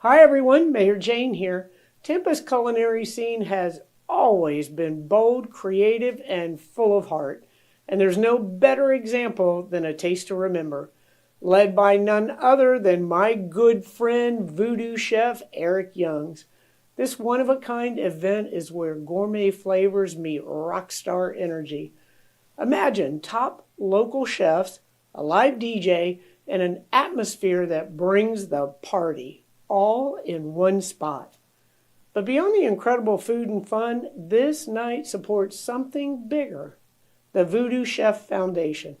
Hi everyone, Mayor Jane here. Tampa's culinary scene has always been bold, creative, and full of heart. And there's no better example than a taste to remember, led by none other than my good friend VooDoo Chef Erik Youngs. This one-of-a-kind event is where gourmet flavors meet rockstar energy. Imagine top local chefs, a live DJ, and an atmosphere that brings the party all in one spot. But beyond the incredible food and fun, this night supports something bigger, the VooDoo Chef Foundation.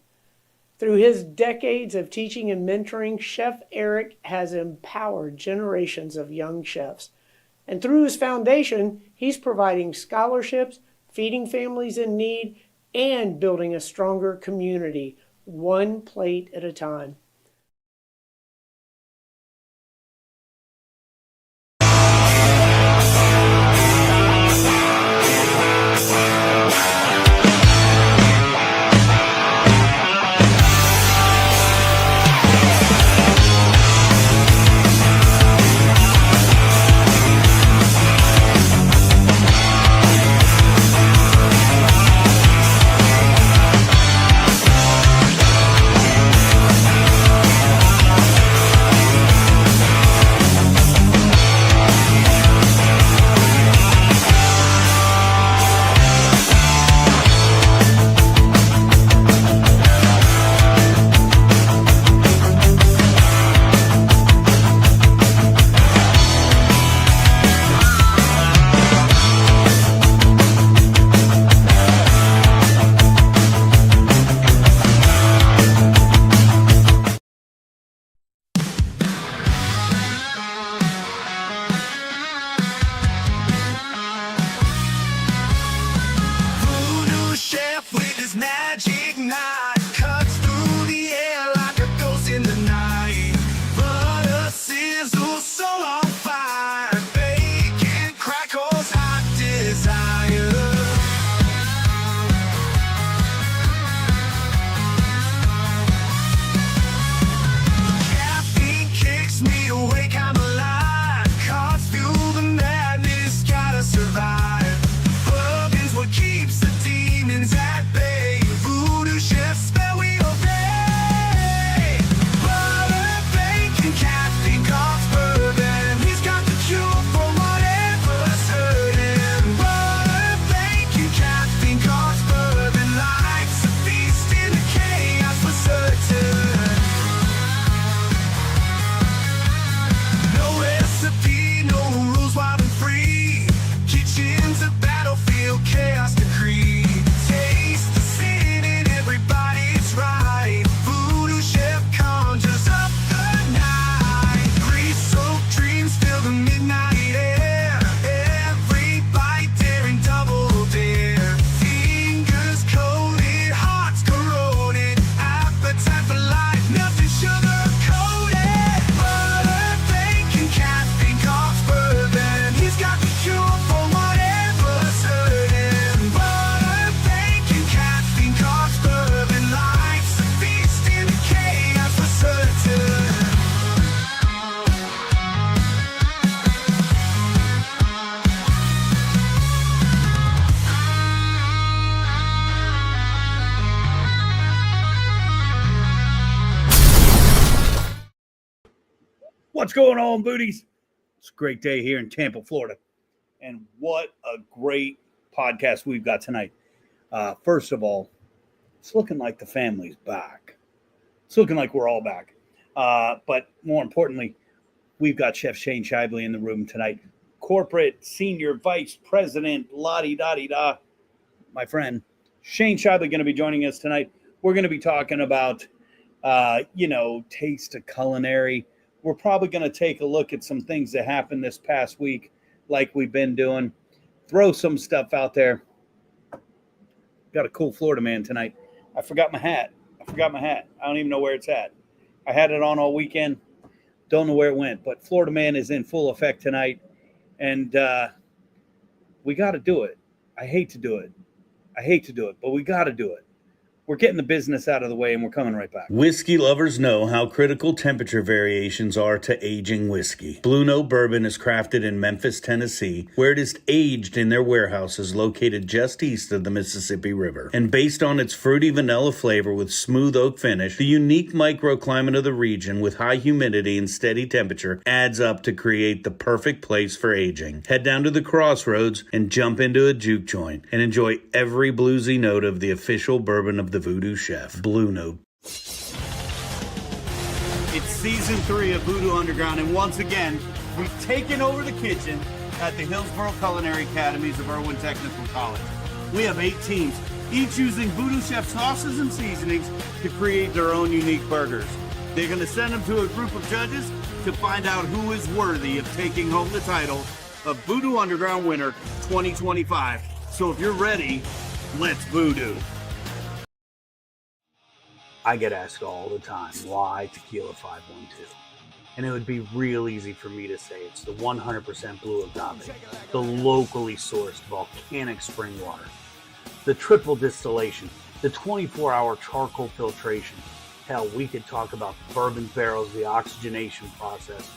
Through his decades of teaching and mentoring, Chef Erik has empowered generations of young chefs. And through his foundation, he's providing scholarships, feeding families in need, and building a stronger community, one plate at a time. Voodoo chef with his magic knife cuts through the air like a ghost in the night. Butter sizzles so on fire, bacon crackles hot desire. Caffeine kicks me awake, I'm alive. Cars fuel the madness, gotta survive. Bourbon's what keeps the demons at bay. Voodoo chef spell we obey. Butter, bacon, caffeine, cough, bourbon. He's got the cure for whatever's hurting. Butter, bacon, caffeine, cough, bourbon. Life's a feast in the chaos for certain. No recipe, no rules, wild and free. Kitchen's a battlefield, chaos decree. Taste the sin in everybody, it's right. Voodoo chef conjures up the night. Grease-soaked dreams fill the midnight air. Every bite daring double dare. Fingers coated, hearts corroded. Appetite for life, nothing sugar-coated. Butter, bacon, caffeine, cough, bourbon. He's got the cure for whatever's hurting. Butter, bacon, caffeine, cough, bourbon. Life's a feast in the chaos for certain. What's going on, booties? It's a great day here in Tampa, Florida. And what a great podcast we've got tonight. First of all, it's looking like the family's back. It's looking like we're all back. But more importantly, we've got Chef Shane Schaibly in the room tonight. Corporate Senior Vice President, la-di-da-di-da. My friend, Shane Schaibly going to be joining us tonight. We're going to be talking about, taste of culinary. We're probably going to take a look at some things that happened this past week, like we've been doing. Throw some stuff out there. Got a cool Florida man tonight. I forgot my hat. I don't even know where it's at. I had it on all weekend. Don't know where it went. But Florida man is in full effect tonight. And we got to do it. I hate to do it, but we got to do it. We're getting the business out of the way, and we're coming right back. Whiskey lovers know how critical temperature variations are to aging whiskey. Blue Note Bourbon is crafted in Memphis, Tennessee, where it is aged in their warehouses located just east of the Mississippi River. And based on its fruity vanilla flavor with smooth oak finish, the unique microclimate of the region with high humidity and steady temperature adds up to create the perfect place for aging. Head down to the Crossroads and jump into a juke joint and enjoy every bluesy note of the official bourbon of the VooDoo Chef, Blue Note. It's season 3 of VooDoo Underground, and once again, we've taken over the kitchen at the Hillsborough Culinary Academies of Irwin Technical College. We have 8 teams, each using VooDoo Chef sauces and seasonings to create their own unique burgers. They're going to send them to a group of judges to find out who is worthy of taking home the title of VooDoo Underground winner 2025. So if you're ready, let's VooDoo. I get asked all the time, why Tequila 512? And it would be real easy for me to say it's the 100% blue agave, the locally sourced volcanic spring water, the triple distillation, the 24-hour charcoal filtration. Hell, we could talk about the bourbon barrels, the oxygenation process,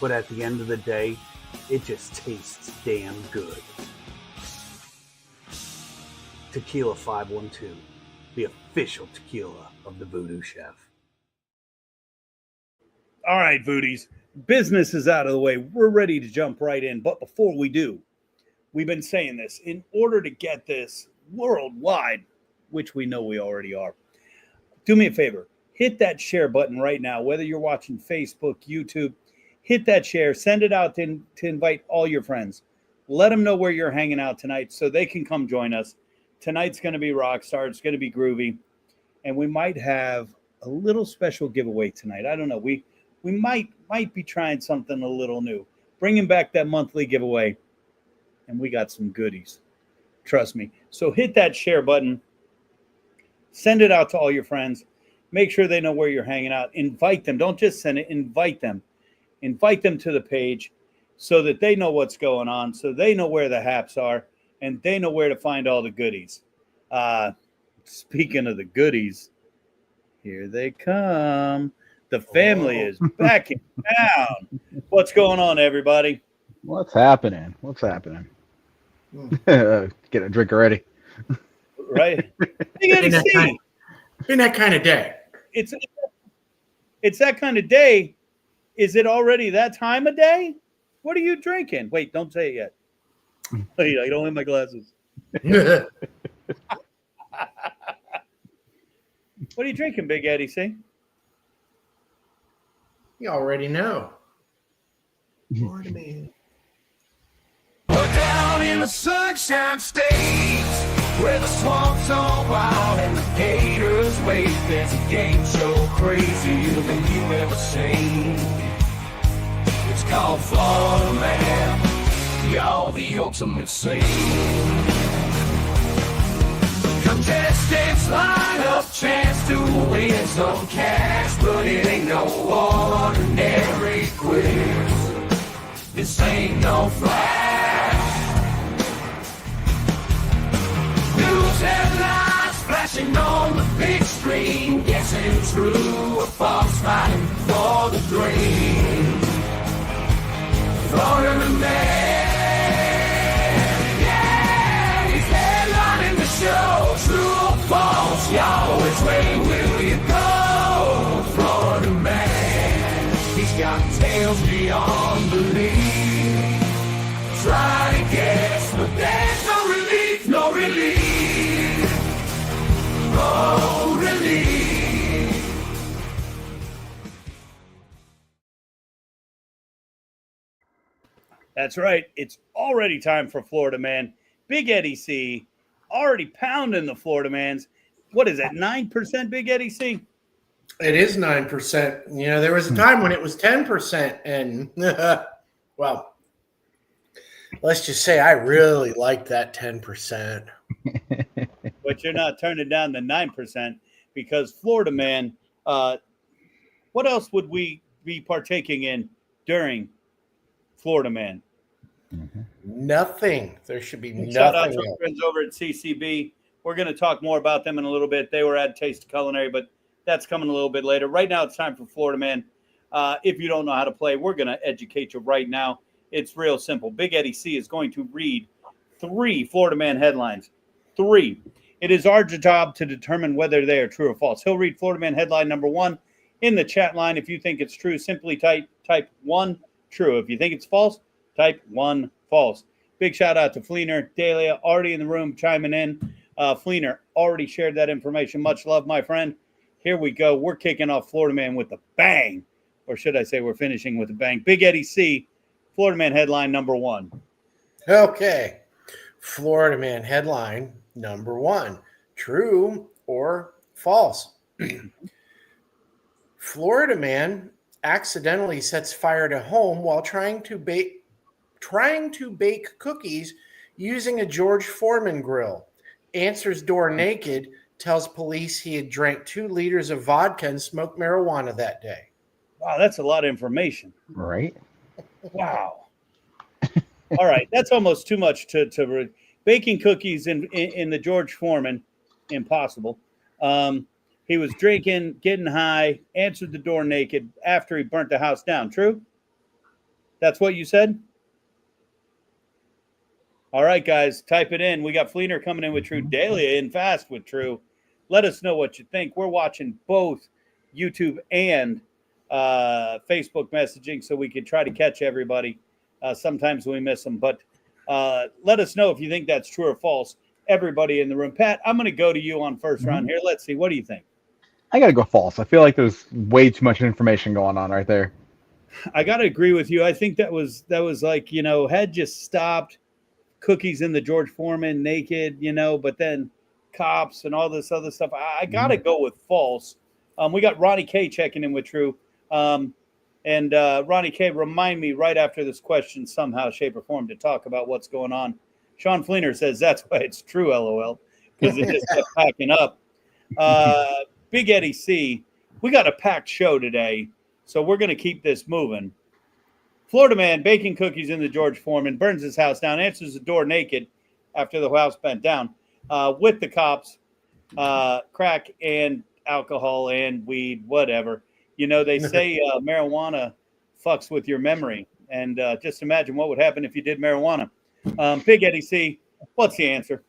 but at the end of the day, it just tastes damn good. Tequila 512, the official tequila of the VooDoo Chef. All right, Voodies, business is out of the way. We're ready to jump right in. But before we do, we've been saying this, in order to get this worldwide, which we know we already are, do me a favor, hit that share button right now, whether you're watching Facebook, YouTube, hit that share, send it out to invite all your friends. Let them know where you're hanging out tonight so they can come join us. Tonight's going to be rockstar. It's going to be groovy. And we might have a little special giveaway tonight. I don't know. We might be trying something a little new. Bringing back that monthly giveaway. And we got some goodies. Trust me. So hit that share button. Send it out to all your friends. Make sure they know where you're hanging out. Invite them. Don't just send it. Invite them. Invite them to the page so that they know what's going on, so they know where the haps are, and they know where to find all the goodies. Speaking of the goodies, here they come. The family is back in town. What's going on, everybody? What's happening? Get a drink already. Right? Been that kind of day. It's that kind of day. Is it already that time of day? What are you drinking? Wait, don't say it yet. Wait, I don't have my glasses. What are you drinking, Big Eddie? See? You already know. Florida man. Down in the Sunshine State, where the swamps are wild and the gators wait, there's a game show crazier than you ever seen. It's called Florida Man, y'all the ultimate scene. Contestants line up, chance to win some cash, but it ain't no ordinary quiz. This ain't no flash. News headlines flashing on the big screen, guessing true or false, fighting for the dream. Florida Man, yeah, he's headlining the show. True or false, y'all, which way will you go? Florida Man, he's got tales beyond belief. Try to guess, but there's no relief, no relief. Oh, relief. That's right. It's already time for Florida Man. Big Eddie C already pounding the Florida Mans. What is that, 9%, Big Eddie C? It is 9%. You know, there was a time when it was 10%. And, well, let's just say I really like that 10%. But you're not turning down the 9% because Florida Man, what else would we be partaking in during Florida Man? Nothing. There should be nothing. Shout out to our else. friends over at CCB. We're going to talk more about them in a little bit. They were at Taste of Culinary, but that's coming a little bit later. Right now, it's time for Florida Man. If you don't know how to play, we're going to educate you right now. It's real simple. Big Eddie C is going to read 3 Florida Man headlines. 3. It is our job to determine whether they are true or false. He'll read Florida Man headline number 1 in the chat line. If you think it's true, simply type 1 true. If you think it's false, type 1 false. Big shout out to Fleener, Dahlia, already in the room chiming in. Fleener already shared that information. Much love, my friend. Here we go. We're kicking off Florida Man with a bang. Or should I say we're finishing with a bang. Big Eddie C, Florida Man headline number 1. Okay. Florida Man headline number 1. True or false? Florida man accidentally sets fire to home while trying to bake cookies using a George Foreman grill. Answers door naked, tells police he had drank 2 liters of vodka and smoked marijuana that day. Wow, that's a lot of information. Right? Wow. All right, that's almost too much to baking cookies in the George Foreman, impossible. He was drinking, getting high, answered the door naked after he burnt the house down. True? That's what you said? All right, guys, type it in. We got Fleener coming in with true. Dahlia in fast with true. Let us know what you think. We're watching both YouTube and Facebook messaging so we can try to catch everybody. Sometimes we miss them. But let us know if you think that's true or false. Everybody in the room. Pat, I'm going to go to you on first round here. Let's see. What do you think? I got to go false. I feel like there's way too much information going on right there. I got to agree with you. I think that was like, had just stopped cookies in the George Foreman naked, but then cops and all this other stuff. I got to go with false. We got Ronnie K checking in with true. And Ronnie K, remind me right after this question, somehow, shape, or form, to talk about what's going on. Sean Fleener says that's why it's true, LOL, because it just kept packing up. Big Eddie C, we got a packed show today, so we're going to keep this moving. Florida man baking cookies in the George Foreman, burns his house down, answers the door naked after the house bent down, with the cops, crack and alcohol and weed, whatever. They say marijuana fucks with your memory, and just imagine what would happen if you did marijuana. Big Eddie C, what's the answer?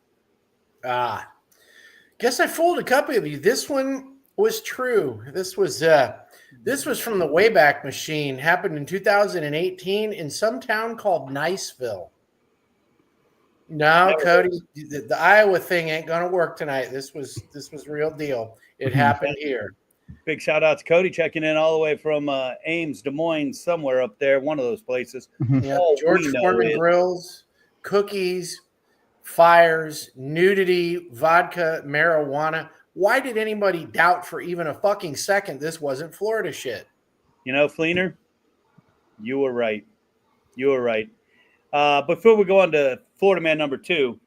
Guess I fooled a couple of you. This one was true. This was from the Wayback Machine. Happened in 2018 in some town called Niceville. No, Cody, the Iowa thing ain't gonna work tonight. This was real deal. It happened here. Big shout out to Cody checking in all the way from Ames, Des Moines, somewhere up there, one of those places. Yeah, George Foreman grills, cookies, fires, nudity, vodka, marijuana. Why did anybody doubt for even a fucking second this wasn't Florida shit? Fleener, you were right. Before we go on to Florida man number 2,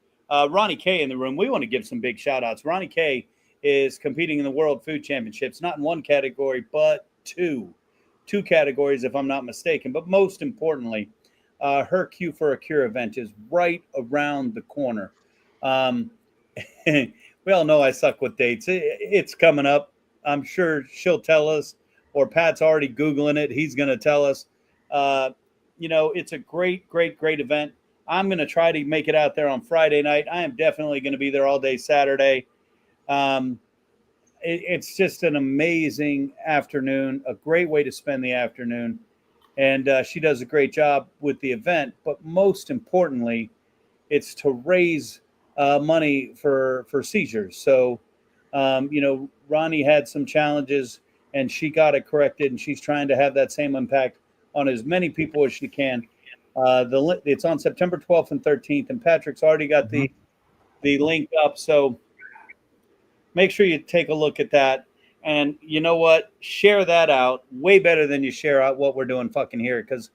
Ronnie K in the room, we want to give some big shout outs. Ronnie K is competing in the World Food Championships, not in one category, but two categories, if I'm not mistaken. But most importantly, her Q for a Cure event is right around the corner. We all know I suck with dates. It's coming up. I'm sure she'll tell us, or Pat's already Googling it. He's going to tell us. It's a great event. I'm going to try to make it out there on Friday night. I am definitely going to be there all day Saturday. It's just an amazing afternoon, a great way to spend the afternoon. And she does a great job with the event. But most importantly, it's to raise money for seizures. So, Ronnie had some challenges and she got it corrected, and she's trying to have that same impact on as many people as she can. It's on September 12th and 13th, and Patrick's already got the link up. So make sure you take a look at that. And you know what? Share that out way better than you share out what we're doing fucking here. Because,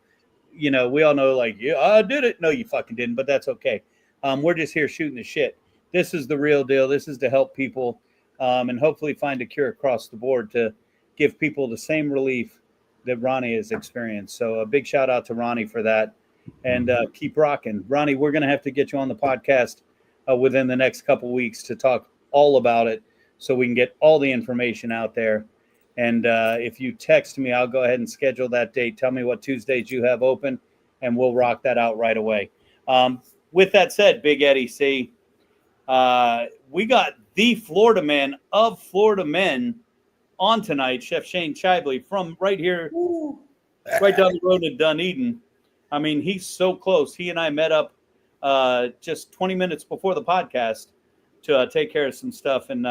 we all know, like, yeah, I did it. No, you fucking didn't, but that's okay. We're just here shooting the shit. This is the real deal. This is to help people and hopefully find a cure across the board to give people the same relief that Ronnie has experienced. So a big shout out to Ronnie for that, and keep rocking. Ronnie, we're going to have to get you on the podcast within the next couple weeks to talk all about it so we can get all the information out there. And if you text me, I'll go ahead and schedule that date. Tell me what Tuesdays you have open, and we'll rock that out right away. With that said, Big Eddie C, we got the Florida man of Florida men on tonight, Chef Shane Schaibly, from right here, right down the road in Dunedin. I mean, he's so close. He and I met up just 20 minutes before the podcast to take care of some stuff. And,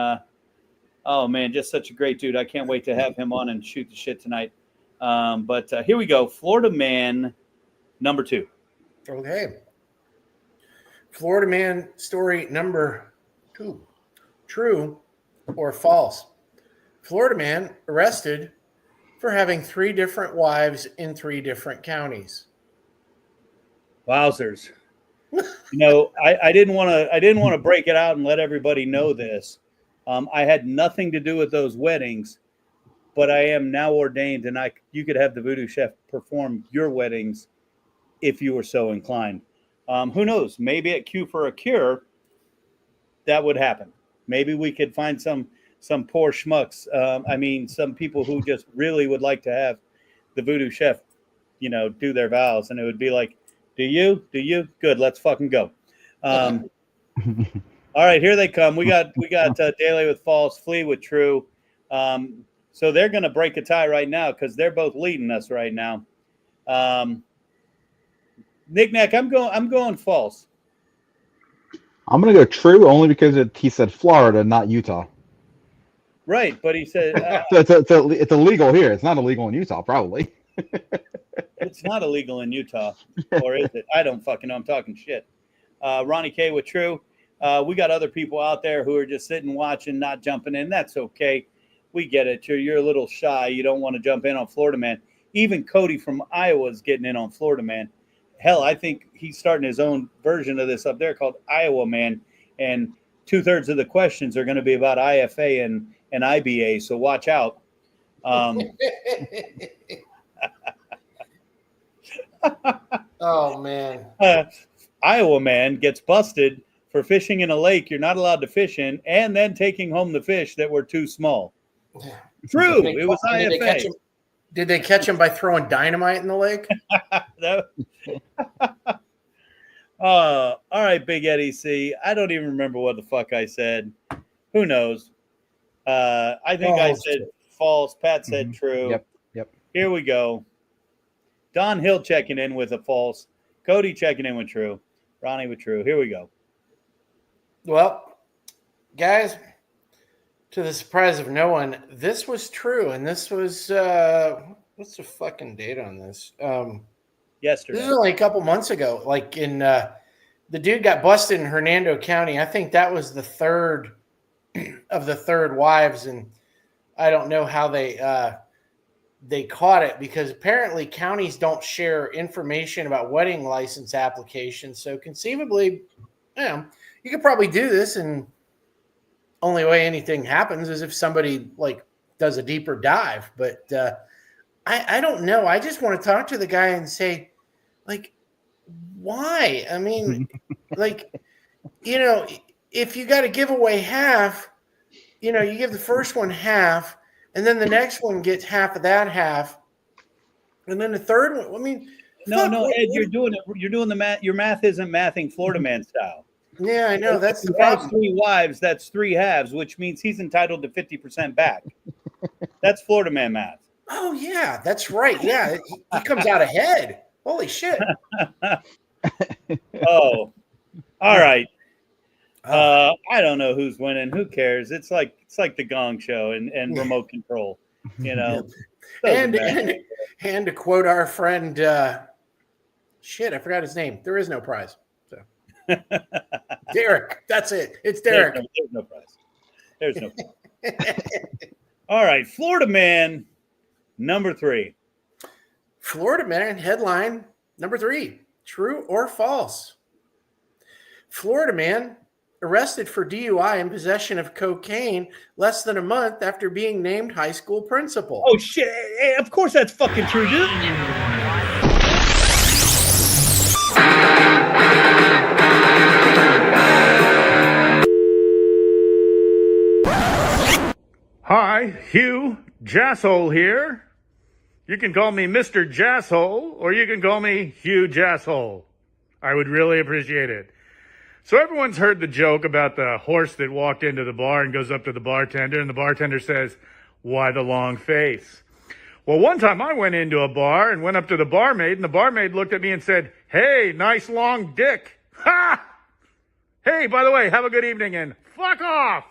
oh, man, just such a great dude. I can't wait to have him on and shoot the shit tonight. But here we go. Florida man number 2. Okay. Florida man story number 2. True or false? Florida man arrested for having 3 different wives in 3 different counties. Wowzers. I didn't want to break it out and let everybody know this. I had nothing to do with those weddings, but I am now ordained, and you could have the VooDoo chef perform your weddings if you were so inclined. Who knows? Maybe at Q for a Cure, that would happen. Maybe we could find some poor schmucks. Some people who just really would like to have the VooDoo chef, do their vows, and it would be like, do you? Good. Let's fucking go. All right, here they come. We got Daly with false, Flea with true. So they're going to break a tie right now because they're both leading us right now. Knick-knack, I'm going false. I'm going to go true only because he said Florida, not Utah. Right, but he said it's illegal here. It's not illegal in Utah, probably. It's not illegal in Utah, or is it? I don't fucking know. I'm talking shit. Ronnie K with true. We got other people out there who are just sitting, watching, not jumping in. That's okay. We get it. You're a little shy. You don't want to jump in on Florida man. Even Cody from Iowa is getting in on Florida man. Hell, I think he's starting his own version of this up there called Iowa man. And 2/3 of the questions are going to be about IFA and IBA. So watch out. Oh, man. Iowa man gets busted for fishing in a lake you're not allowed to fish in and then taking home the fish that were too small. True. It was IFA. Did they catch him by throwing dynamite in the lake? All right, Big Eddie C. I don't even remember what the fuck I said. Who knows? I think I said false. Pat said true. Yep. Here we go. Don Hill checking in with a false. Cody checking in with true. Ronnie with true. Here we go. Well, guys, to the surprise of no one, this was true. And this was, what's the fucking date on this? Yesterday. This is only a couple months ago. Like the dude got busted in Hernando County. I think that was the 3rd of the 3rd wives. And I don't know how they caught it because apparently counties don't share information about wedding license applications. So conceivably, you could probably do this, and only way anything happens is if somebody does a deeper dive. But I don't know. I just want to talk to the guy and say, why? I mean, if you got to give away half, you give the first one half, and then the next one gets half of that half, and then the third one. I mean, no, Ed, you're doing it. You're doing the math. Your math isn't mathing Florida man style. Yeah, I know. That's the problem. problem. 3 wives. That's 3 halves, which means he's entitled to 50% back. That's Florida man math. Oh yeah, that's right. Yeah, he comes out ahead. Holy shit. Oh, all right. I don't know who's winning. Who cares? It's like the Gong Show and remote control, And to quote our friend, shit, I forgot his name. There is no prize. So Derek, that's it. It's Derek. There's no prize. There's no prize. All right, Florida man, number 3. Florida man headline number 3. True or false? Florida man arrested for DUI and possession of cocaine less than a month after being named high school principal. Oh, shit. Of course that's fucking true, dude. Hi, Hugh Jasshole here. You can call me Mr. Jasshole, or you can call me Hugh Jasshole. I would really appreciate it. So everyone's heard the joke about the horse that walked into the bar and goes up to the bartender, and the bartender says, "Why the long face?" Well, one time I went into a bar and went up to the barmaid, and the barmaid looked at me and said, "Hey, nice long dick." Ha! Hey, by the way, have a good evening and fuck off!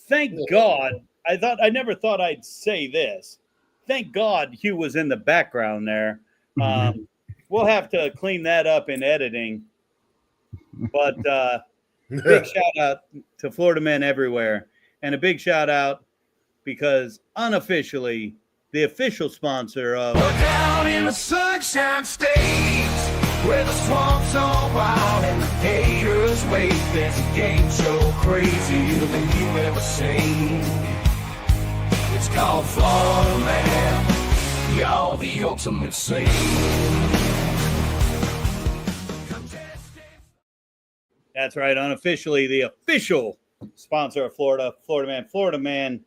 Thank God. I never thought I'd say this. Thank God Hugh was in the background there. We'll have to clean that up in editing. But big shout out to Florida men everywhere. And a big shout out because unofficially, the official sponsor of Down in the Sunshine State, where the swamps are wild and the haters wait, there's a game show crazier than you ever seen. It's called Florida Man, y'all the ultimate scene. That's right, unofficially the official sponsor of Florida Man,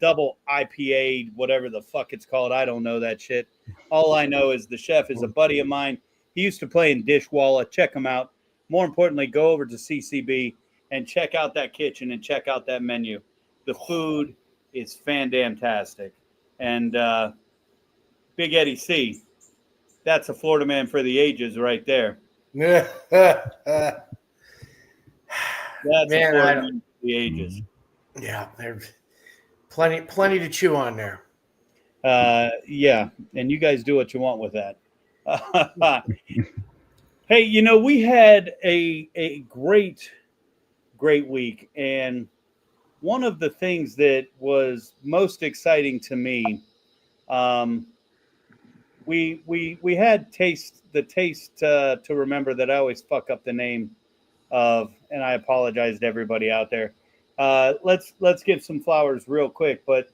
double IPA, whatever the fuck it's called. I don't know that shit. All I know is the chef is a buddy of mine. He used to play in Dishwalla. Check him out. More importantly, go over to CCB and check out that kitchen and check out that menu. The food is fan-damn-tastic. And Big Eddie C, that's a Florida man for the ages right there. That's Man, a Florida man for the ages. Yeah, there's plenty to chew on there. Yeah, and you guys do what you want with that. Hey, you know, we had a great week, and one of the things that was most exciting to me, we had the taste to remember that I always fuck up the name of, and I apologize to everybody out there. Let's give some flowers real quick, but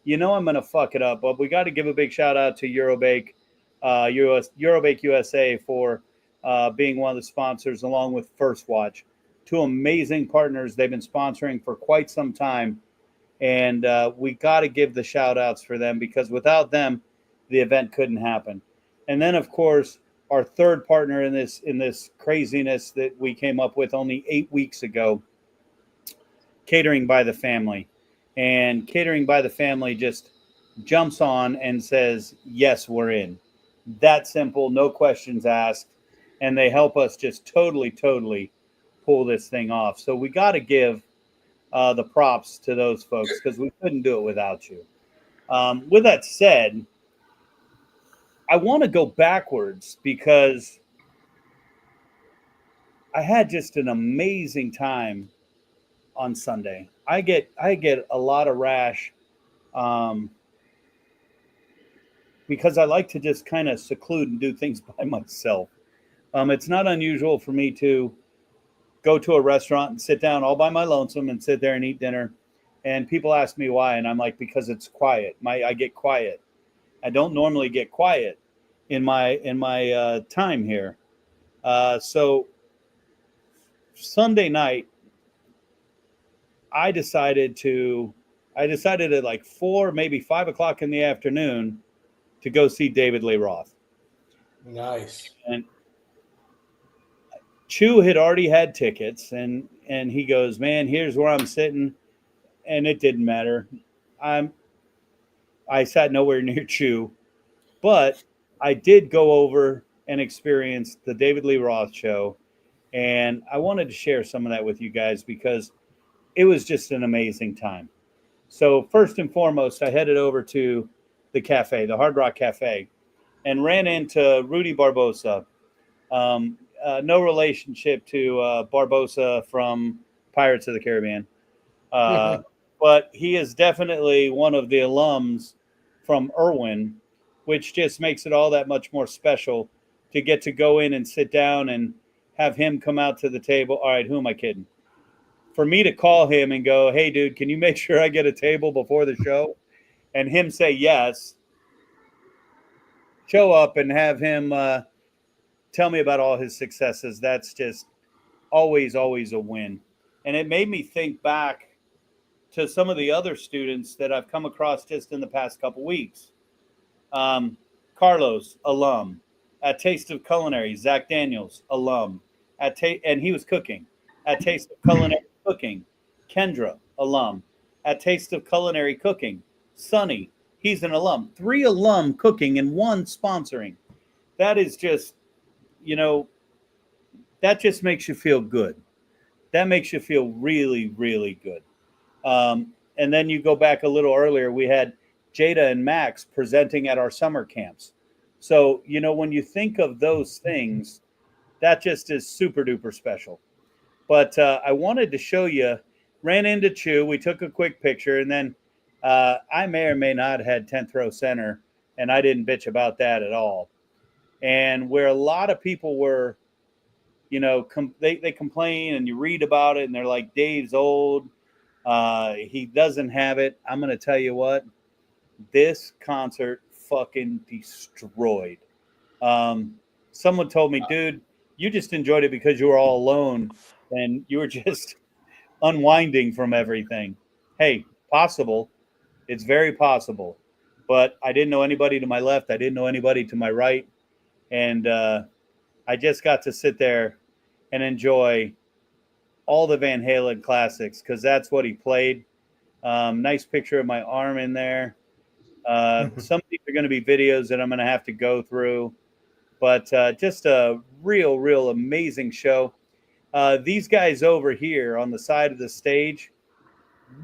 you know I'm gonna fuck it up. But we got to give a big shout out to Eurobake, Eurobake USA for being one of the sponsors, along with First Watch, two amazing partners they've been sponsoring for quite some time, and we got to give the shout outs for them because without them, the event couldn't happen. And then of course our third partner in this craziness that we came up with only 8 weeks ago, Catering by the Family. And Catering by the Family just jumps on and says, yes, we're in. That simple, no questions asked. And they help us just totally pull this thing off. So we got to give the props to those folks because we couldn't do it without you. With that said, I want to go backwards because I had just an amazing time on Sunday. I get a lot of rash because I like to just kind of seclude and do things by myself. It's not unusual for me to go to a restaurant and sit down all by my lonesome and sit there and eat dinner. And people ask me why, and I'm like, because it's quiet. I get quiet. I don't normally get quiet in my time here. So Sunday night, I decided at like 4, maybe 5 o'clock in the afternoon to go see David Lee Roth. Nice. And Chew had already had tickets, and he goes, man, here's where I'm sitting. And it didn't matter. I sat nowhere near Chew, but I did go over and experience the David Lee Roth show. And I wanted to share some of that with you guys because it was just an amazing time. So first and foremost, I headed over to the cafe, the Hard Rock Cafe, and ran into Rudy Barbosa. No relationship to Barbosa from Pirates of the Caribbean. But he is definitely one of the alums from Irwin, which just makes it all that much more special to get to go in and sit down and have him come out to the table. All right, who am I kidding? For me to call him and go, hey, dude, can you make sure I get a table before the show? And him say yes. show up and have him tell me about all his successes. That's just always a win. And it made me think back to some of the other students that I've come across just in the past couple weeks. Carlos, alum. At Taste of Culinary, Zach Daniels, alum. And he was cooking. At Taste of Culinary Cooking, Kendra, alum. At Taste of Culinary Cooking, Sonny, he's an alum. 3 alum cooking and 1 sponsoring. That is just, that just makes you feel good. That makes you feel really, really good. And then you go back a little earlier, we had Jada and Max presenting at our summer camps. So, when you think of those things, that just is super duper special. But I wanted to show you, ran into Chew, we took a quick picture, and then I may or may not have had 10th row center, and I didn't bitch about that at all. And where a lot of people were, they complain and you read about it and they're like, Dave's old. He doesn't have it. I'm going to tell you what, this concert fucking destroyed. Someone told me, dude, you just enjoyed it because you were all alone and you were just unwinding from everything. Hey, possible. It's very possible. But I didn't know anybody to my left. I didn't know anybody to my right. And I just got to sit there and enjoy all the Van Halen classics because that's what he played. Nice picture of my arm in there. Some of these are going to be videos that I'm going to have to go through. But just a real amazing show. These guys over here on the side of the stage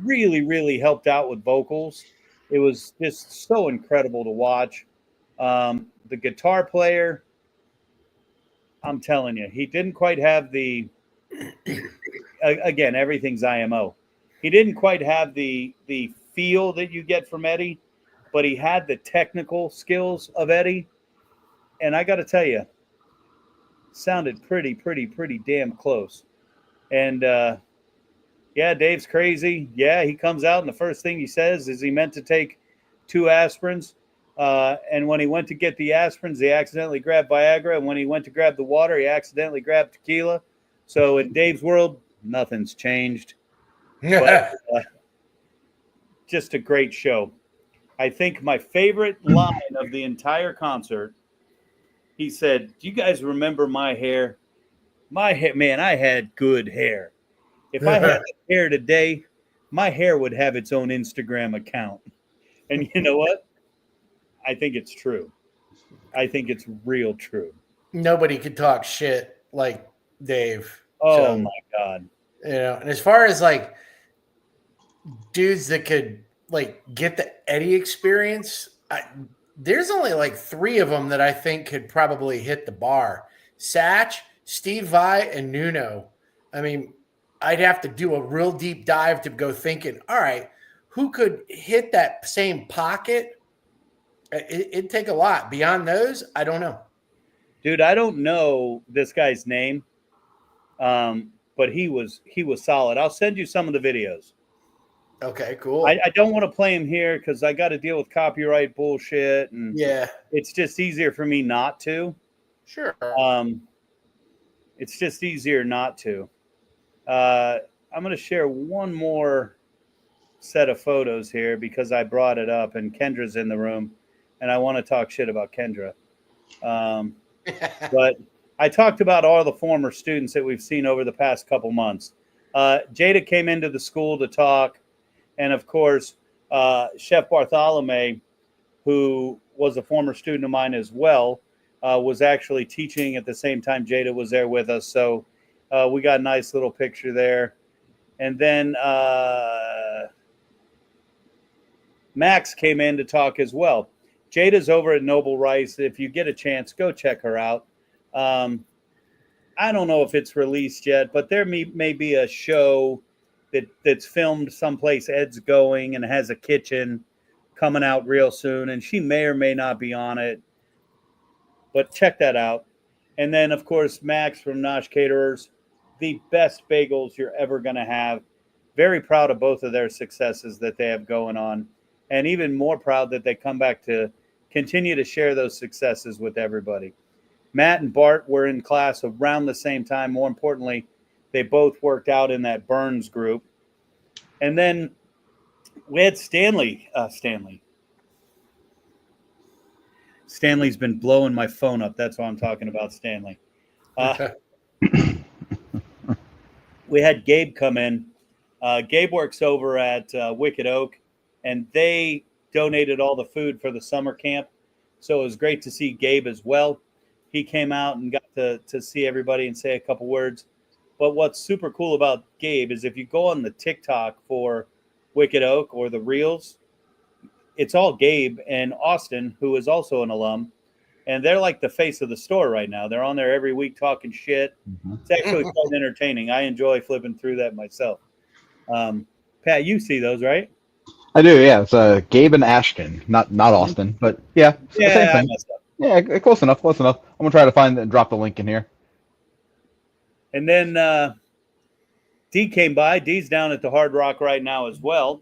really helped out with vocals. It was just so incredible to watch. The guitar player, I'm telling you, he didn't quite have the, again, everything's IMO. He didn't quite have the feel that you get from Eddie, but he had the technical skills of Eddie. And I got to tell you, sounded pretty damn close. And yeah, Dave's crazy. Yeah, he comes out and the first thing he says is he meant to take 2 aspirins. And when he went to get the aspirins, he accidentally grabbed Viagra. And when he went to grab the water, he accidentally grabbed tequila. So in Dave's world, nothing's changed. But, just a great show. I think my favorite line of the entire concert, he said, do you guys remember my hair? My hair, man, I had good hair. If I had hair today, my hair would have its own Instagram account. And you know what? I think it's true. I think it's real true. Nobody could talk shit like Dave. Oh, my God. And as far as like dudes that could like get the Eddie experience, there's only like 3 of them that I think could probably hit the bar. Satch, Steve Vai, and Nuno. I mean, I'd have to do a real deep dive to go thinking, all right, who could hit that same pocket? It'd take a lot. Beyond those, I don't know. Dude, I don't know this guy's name, but he was solid. I'll send you some of the videos. Okay, cool. I don't want to play him here because I got to deal with copyright bullshit, and yeah, it's just easier for me not to. Sure. It's just easier not to. I'm going to share one more set of photos here because I brought it up, and Kendra's in the room, and I want to talk shit about Kendra. But I talked about all the former students that we've seen over the past couple months. Jada came into the school to talk. And of course, Chef Bartholomew, who was a former student of mine as well, was actually teaching at the same time Jada was there with us. So we got a nice little picture there. And then Max came in to talk as well. Jada's over at Noble Rice. If you get a chance, go check her out. I don't know if it's released yet, but there may be a show that's filmed someplace Ed's going and has a kitchen coming out real soon, and she may or may not be on it, but check that out. And then, of course, Max from Nosh Caterers, the best bagels you're ever going to have. Very proud of both of their successes that they have going on, and even more proud that they come back to continue to share those successes with everybody. Matt and Bart were in class around the same time. More importantly, they both worked out in that Burns group. And then we had Stanley. Stanley's been blowing my phone up. That's why I'm talking about Stanley. We had Gabe come in. Gabe works over at Wicked Oak, and they donated all the food for the summer camp. So it was great to see Gabe as well. He came out and got to see everybody and say a couple words. But what's super cool about Gabe is if you go on the TikTok for Wicked Oak or the Reels, it's all Gabe and Austin, who is also an alum. And they're like the face of the store right now. They're on there every week talking shit. Mm-hmm. It's actually quite entertaining. I enjoy flipping through that myself. Pat, you see those, right? I do, yeah. It's Gabe and Ashton, not Austin, but yeah, same thing. Yeah, close enough. I'm gonna try to find and drop the link in here. And then Dee came by. Dee's down at the Hard Rock right now as well.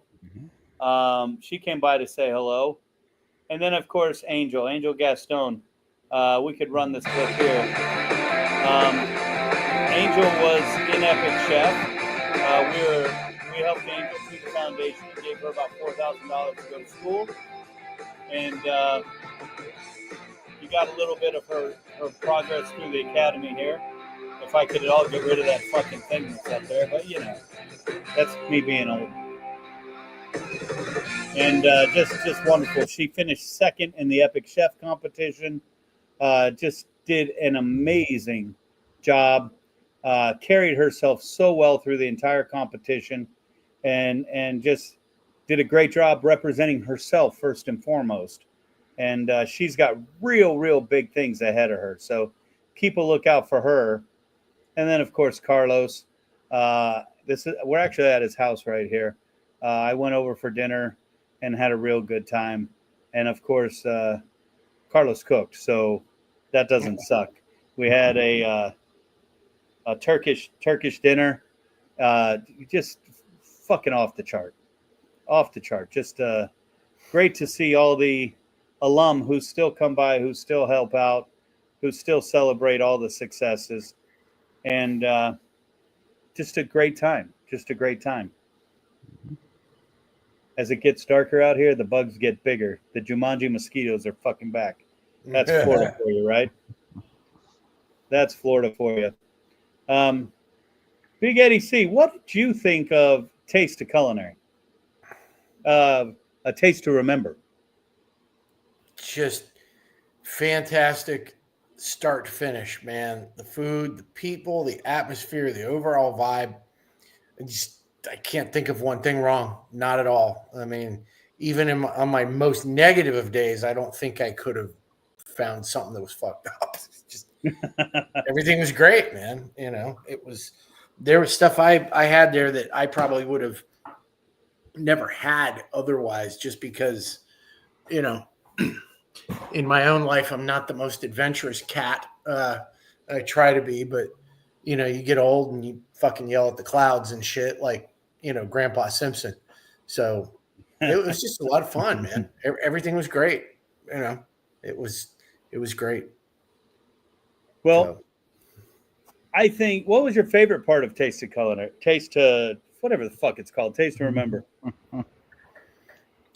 Mm-hmm. She came by to say hello. And then, of course, Angel Gaston. We could run this clip here. Angel was in Epic Chef. We helped Angel through the foundation and gave her about $4,000 to go to school. And you got a little bit of her progress through the academy here. If I could at all get rid of that fucking thing that's up there. But, you know, that's me being old. And just wonderful. She finished second in the Epic Chef competition. Just did an amazing job. Carried herself so well through the entire competition, and just did a great job representing herself first and foremost. And she's got real big things ahead of her. So keep a lookout for her. And then, of course, Carlos. We're actually at his house right here. I went over for dinner and had a real good time. And, of course, Carlos cooked, so that doesn't suck. We had a Turkish dinner, just fucking off the chart. Just great to see all the alum who still come by, who still help out, who still celebrate all the successes. And just a great time. As it gets darker out here, the bugs get bigger. The Jumanji mosquitoes are fucking back. That's Florida for you, right? That's Florida for you. Big Eddie C, what did you think of Taste to Culinary? A Taste to Remember. Just fantastic start to finish, man. The food, the people, the atmosphere, the overall vibe. I can't think of one thing wrong. Not at all. I mean, even on my most negative of days, I don't think I could have found something that was fucked up. Just everything was great, man. You know, there was stuff I had there that I probably would have never had otherwise, just because, you know, in my own life, I'm not the most adventurous cat. I try to be, but you know, you get old and you fucking yell at the clouds and shit like, you know, Grandpa Simpson. So it was just a lot of fun, man. Everything was great. You know, it was great. Well, so. I think, what was your favorite part of Taste to Culinary? Taste to, whatever the fuck it's called. Taste to Remember.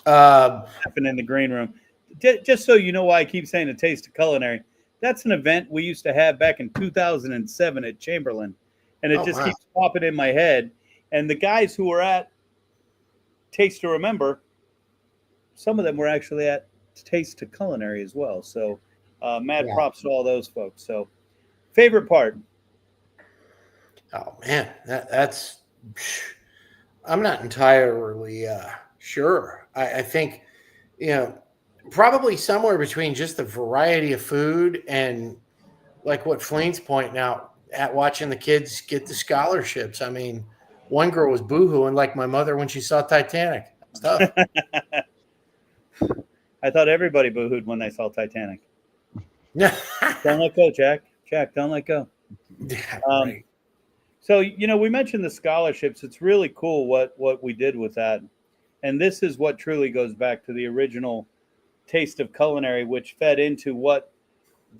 Happened in the green room. Just so you know why I keep saying a Taste to Culinary. That's an event we used to have back in 2007 at Chamberlain. And it keeps popping in my head. And the guys who were at Taste to Remember, some of them were actually at Taste to Culinary as well. So mad props to all those folks. So favorite part? Oh, man, that's I'm not entirely sure. I think, you know, probably somewhere between just the variety of food and like what Fleen's pointing out at watching the kids get the scholarships. I mean, one girl was boohooing like my mother when she saw Titanic. It's tough. I thought everybody boohooed when they saw Titanic. Don't let go, Jack. Jack, don't let go. Yeah, right. So, you know, we mentioned the scholarships. It's really cool what we did with that. And this is what truly goes back to the original taste of culinary, which fed into what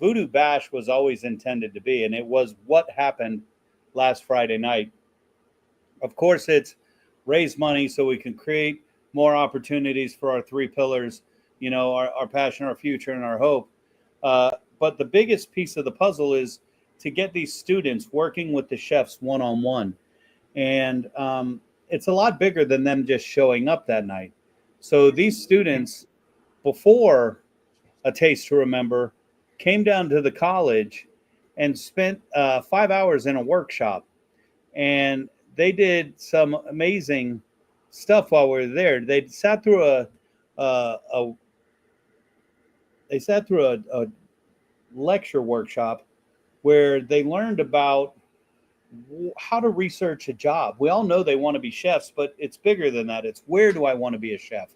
VooDoo Bash was always intended to be, and it was what happened last Friday night. Of course, it's raise money so we can create more opportunities for our three pillars, you know, our passion, our future, and our hope. But the biggest piece of the puzzle is to get these students working with the chefs one-on-one. And it's a lot bigger than them just showing up that night. So these students, before A Taste to Remember, came down to the college and spent 5 hours in a workshop. And they did some amazing stuff while we were there. They sat through a lecture workshop where they learned about how to research a job. We all know they want to be chefs, but it's bigger than that. It's where do I want to be a chef?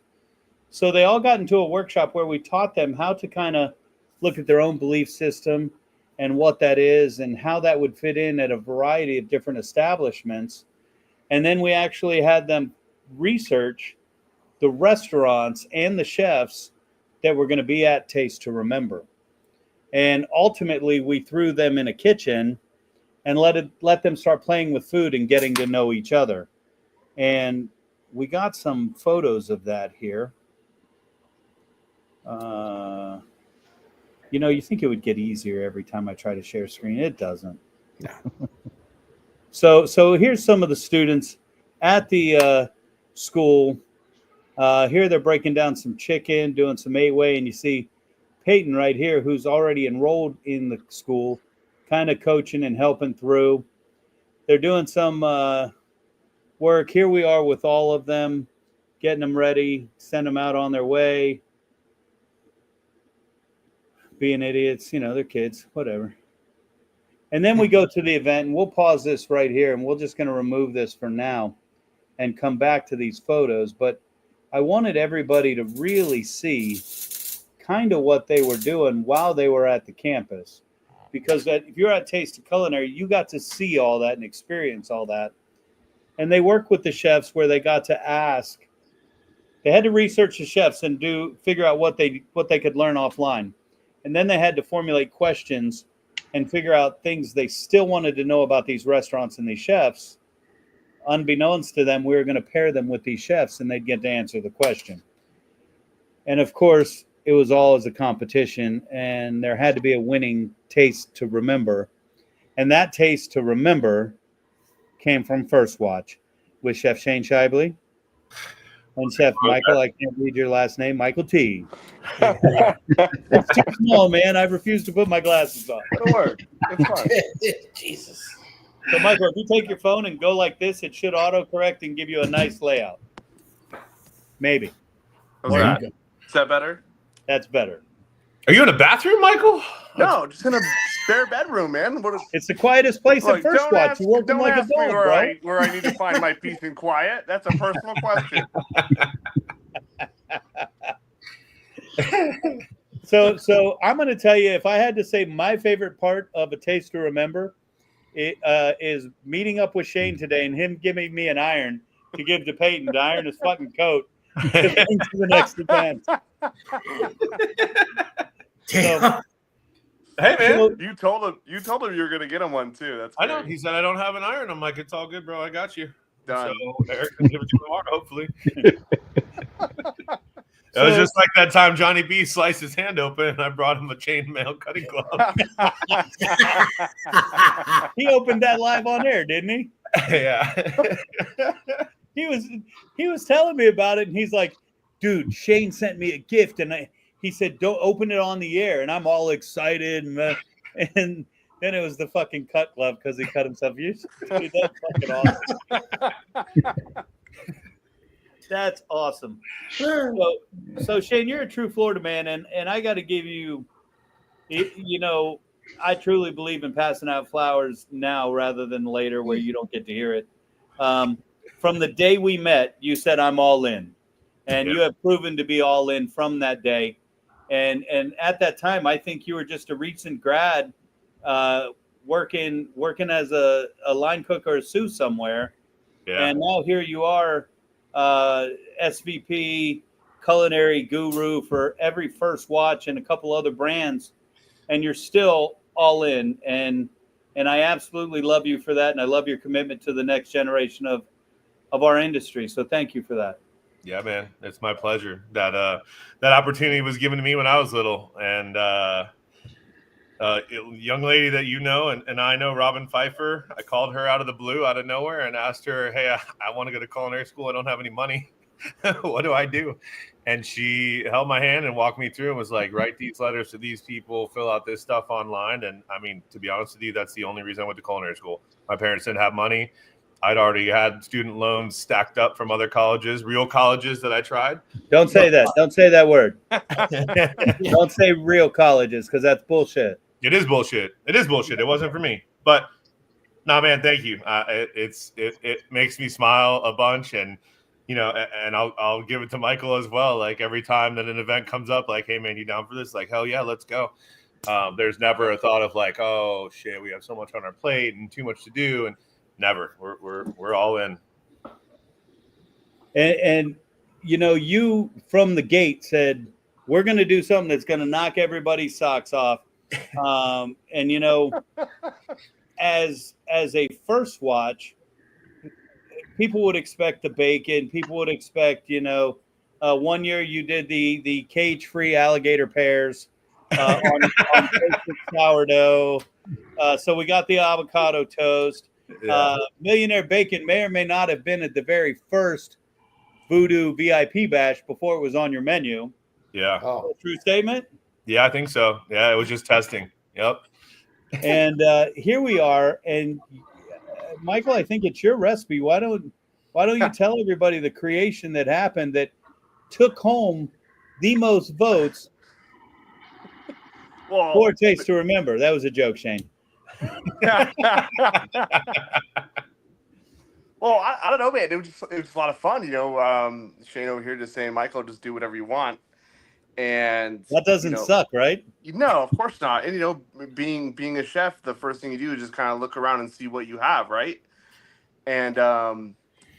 So they all got into a workshop where we taught them how to kind of look at their own belief system and what that is and how that would fit in at a variety of different establishments. And then we actually had them research the restaurants and the chefs that were going to be at Taste to Remember. And ultimately, we threw them in a kitchen and let them start playing with food and getting to know each other. And we got some photos of that here. You know, you think it would get easier every time I try to share screen. It doesn't. No. So here's some of the students at the school. Here they're breaking down some chicken, doing some 8-way, and you see Peyton right here, who's already enrolled in the school, kind of coaching and helping through. They're doing some work. Here we are with all of them, getting them ready, send them out on their way. Being idiots, you know, they're kids, whatever. And then we go to the event, and we'll pause this right here, and we're just going to remove this for now and come back to these photos. But I wanted everybody to really see kind of what they were doing while they were at the campus. Because if you're at Taste of Culinary, you got to see all that and experience all that. And they work with the chefs where they got to ask. They had to research the chefs and figure out what they could learn offline. And then they had to formulate questions and figure out things they still wanted to know about these restaurants and these chefs. Unbeknownst to them, we were going to pair them with these chefs and they'd get to answer the question. And of course, it was all as a competition, and there had to be a winning taste to remember. And that taste to remember came from First Watch with Chef Shane Schaibly and Chef Michael, I can't read your last name, Michael T. It's too small, man. I refuse to put my glasses on. It'll work. It's fine. Jesus. So, Michael, if you take your phone and go like this, it should autocorrect and give you a nice layout. Maybe. How's that? Is that better? That's better. Are you in a bathroom, Michael? No, just in a spare bedroom, man. It's the quietest place at First Watch. You're working don't like a ask me dog, bro. where I need to find my peace and quiet. That's a personal question. So I'm going to tell you, if I had to say my favorite part of A Taste to Remember, it is meeting up with Shane today and him giving me an iron to give to Peyton to iron his fucking coat to the next event. Damn. Hey, man. You told him you were going to get him one too. That's great. I know. He said I don't have an iron. I'm like, it's all good, bro. I got you. Done. So Eric can give it to me tomorrow, hopefully. It was just like that time Johnny B sliced his hand open and I brought him a chainmail cutting glove. He opened that live on air, didn't he? Yeah. He was telling me about it, and he's like, dude, Shane sent me a gift, and he said, don't open it on the air. And I'm all excited, and then it was the fucking cut glove because he cut himself. Dude, that's fucking awesome. That's awesome. So Shane, you're a true Florida man, and I got to give you, you know, I truly believe in passing out flowers now rather than later where you don't get to hear it. From the day we met, you said, I'm all in. And you have proven to be all in from that day. And at that time, I think you were just a recent grad working as a line cook or a sous somewhere. Yeah. And now here you are, SVP, culinary guru for every First Watch and a couple other brands, and you're still all in. And I absolutely love you for that, and I love your commitment to the next generation of our industry. So thank you for that. Yeah, man, it's my pleasure. That opportunity was given to me when I was little, and young lady that you know and I know, Robin Pfeiffer, I called her out of the blue, out of nowhere, and asked her, hey, I want to go to culinary school. I don't have any money. What do I do? And she held my hand and walked me through and was like, write these letters to these people, fill out this stuff online. And I mean, to be honest with you, that's the only reason I went to culinary school. My parents didn't have money. I'd already had student loans stacked up from other colleges, real colleges that I tried. Don't say that. Don't say that word. Don't say real colleges, because that's bullshit. It is bullshit. It is bullshit. It wasn't for me. But no, man, thank you. It makes me smile a bunch, and you know, and I'll give it to Michael as well. Like every time that an event comes up, like, hey man, you down for this? Like, hell yeah, let's go. There's never a thought of like, oh shit, we have so much on our plate and too much to do, and never. We're all in. And you know, you from the gate said we're going to do something that's going to knock everybody's socks off. And you know, as a First Watch, people would expect the bacon. People would expect, you know, 1 year you did the cage-free alligator pears on sourdough. So we got the avocado toast. Yeah. Millionaire Bacon may or may not have been at the very first VooDoo VIP bash before it was on your menu. Yeah. Oh. True statement? Yeah, I think so. Yeah, it was just testing. Yep. And here we are. And Michael, I think it's your recipe. Why don't you tell everybody the creation that happened that took home the most votes for Taste to Remember? That was a joke, Shane. Well, I don't know, man. It was a lot of fun, you know. Shane over here just saying, Michael, just do whatever you want, and that doesn't suck, right? No, of course not. And you know, being a chef, the first thing you do is just kind of look around and see what you have, right? And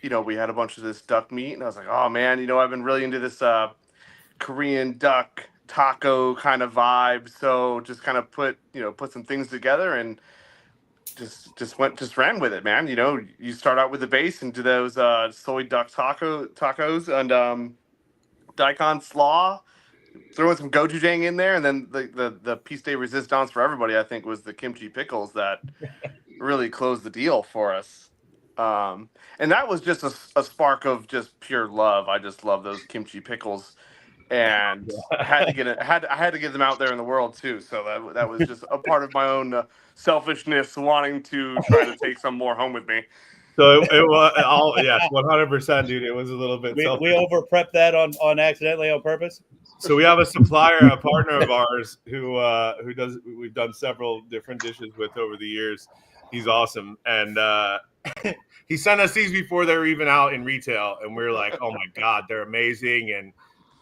you know, we had a bunch of this duck meat, and I was like, oh man, you know, I've been really into this Korean duck taco kind of vibe, so just kind of put some things together and just ran with it, man. You know, you start out with the base and do those soy duck tacos and daikon slaw, throw in some gochujang in there, and then the piece de resistance for everybody, I think, was the kimchi pickles that really closed the deal for us. And that was just a spark of just pure love. I just love those kimchi pickles, and I had to get them out there in the world too. So that was just a part of my own selfishness, wanting to try to take some more home with me. So it was all, yes, 100%, dude. It was a little bit. We over prepped that on accidentally on purpose. So we have a supplier, a partner of ours who does. We've done several different dishes with over the years. He's awesome, and he sent us these before they were even out in retail, and we were like, oh my god, they're amazing, and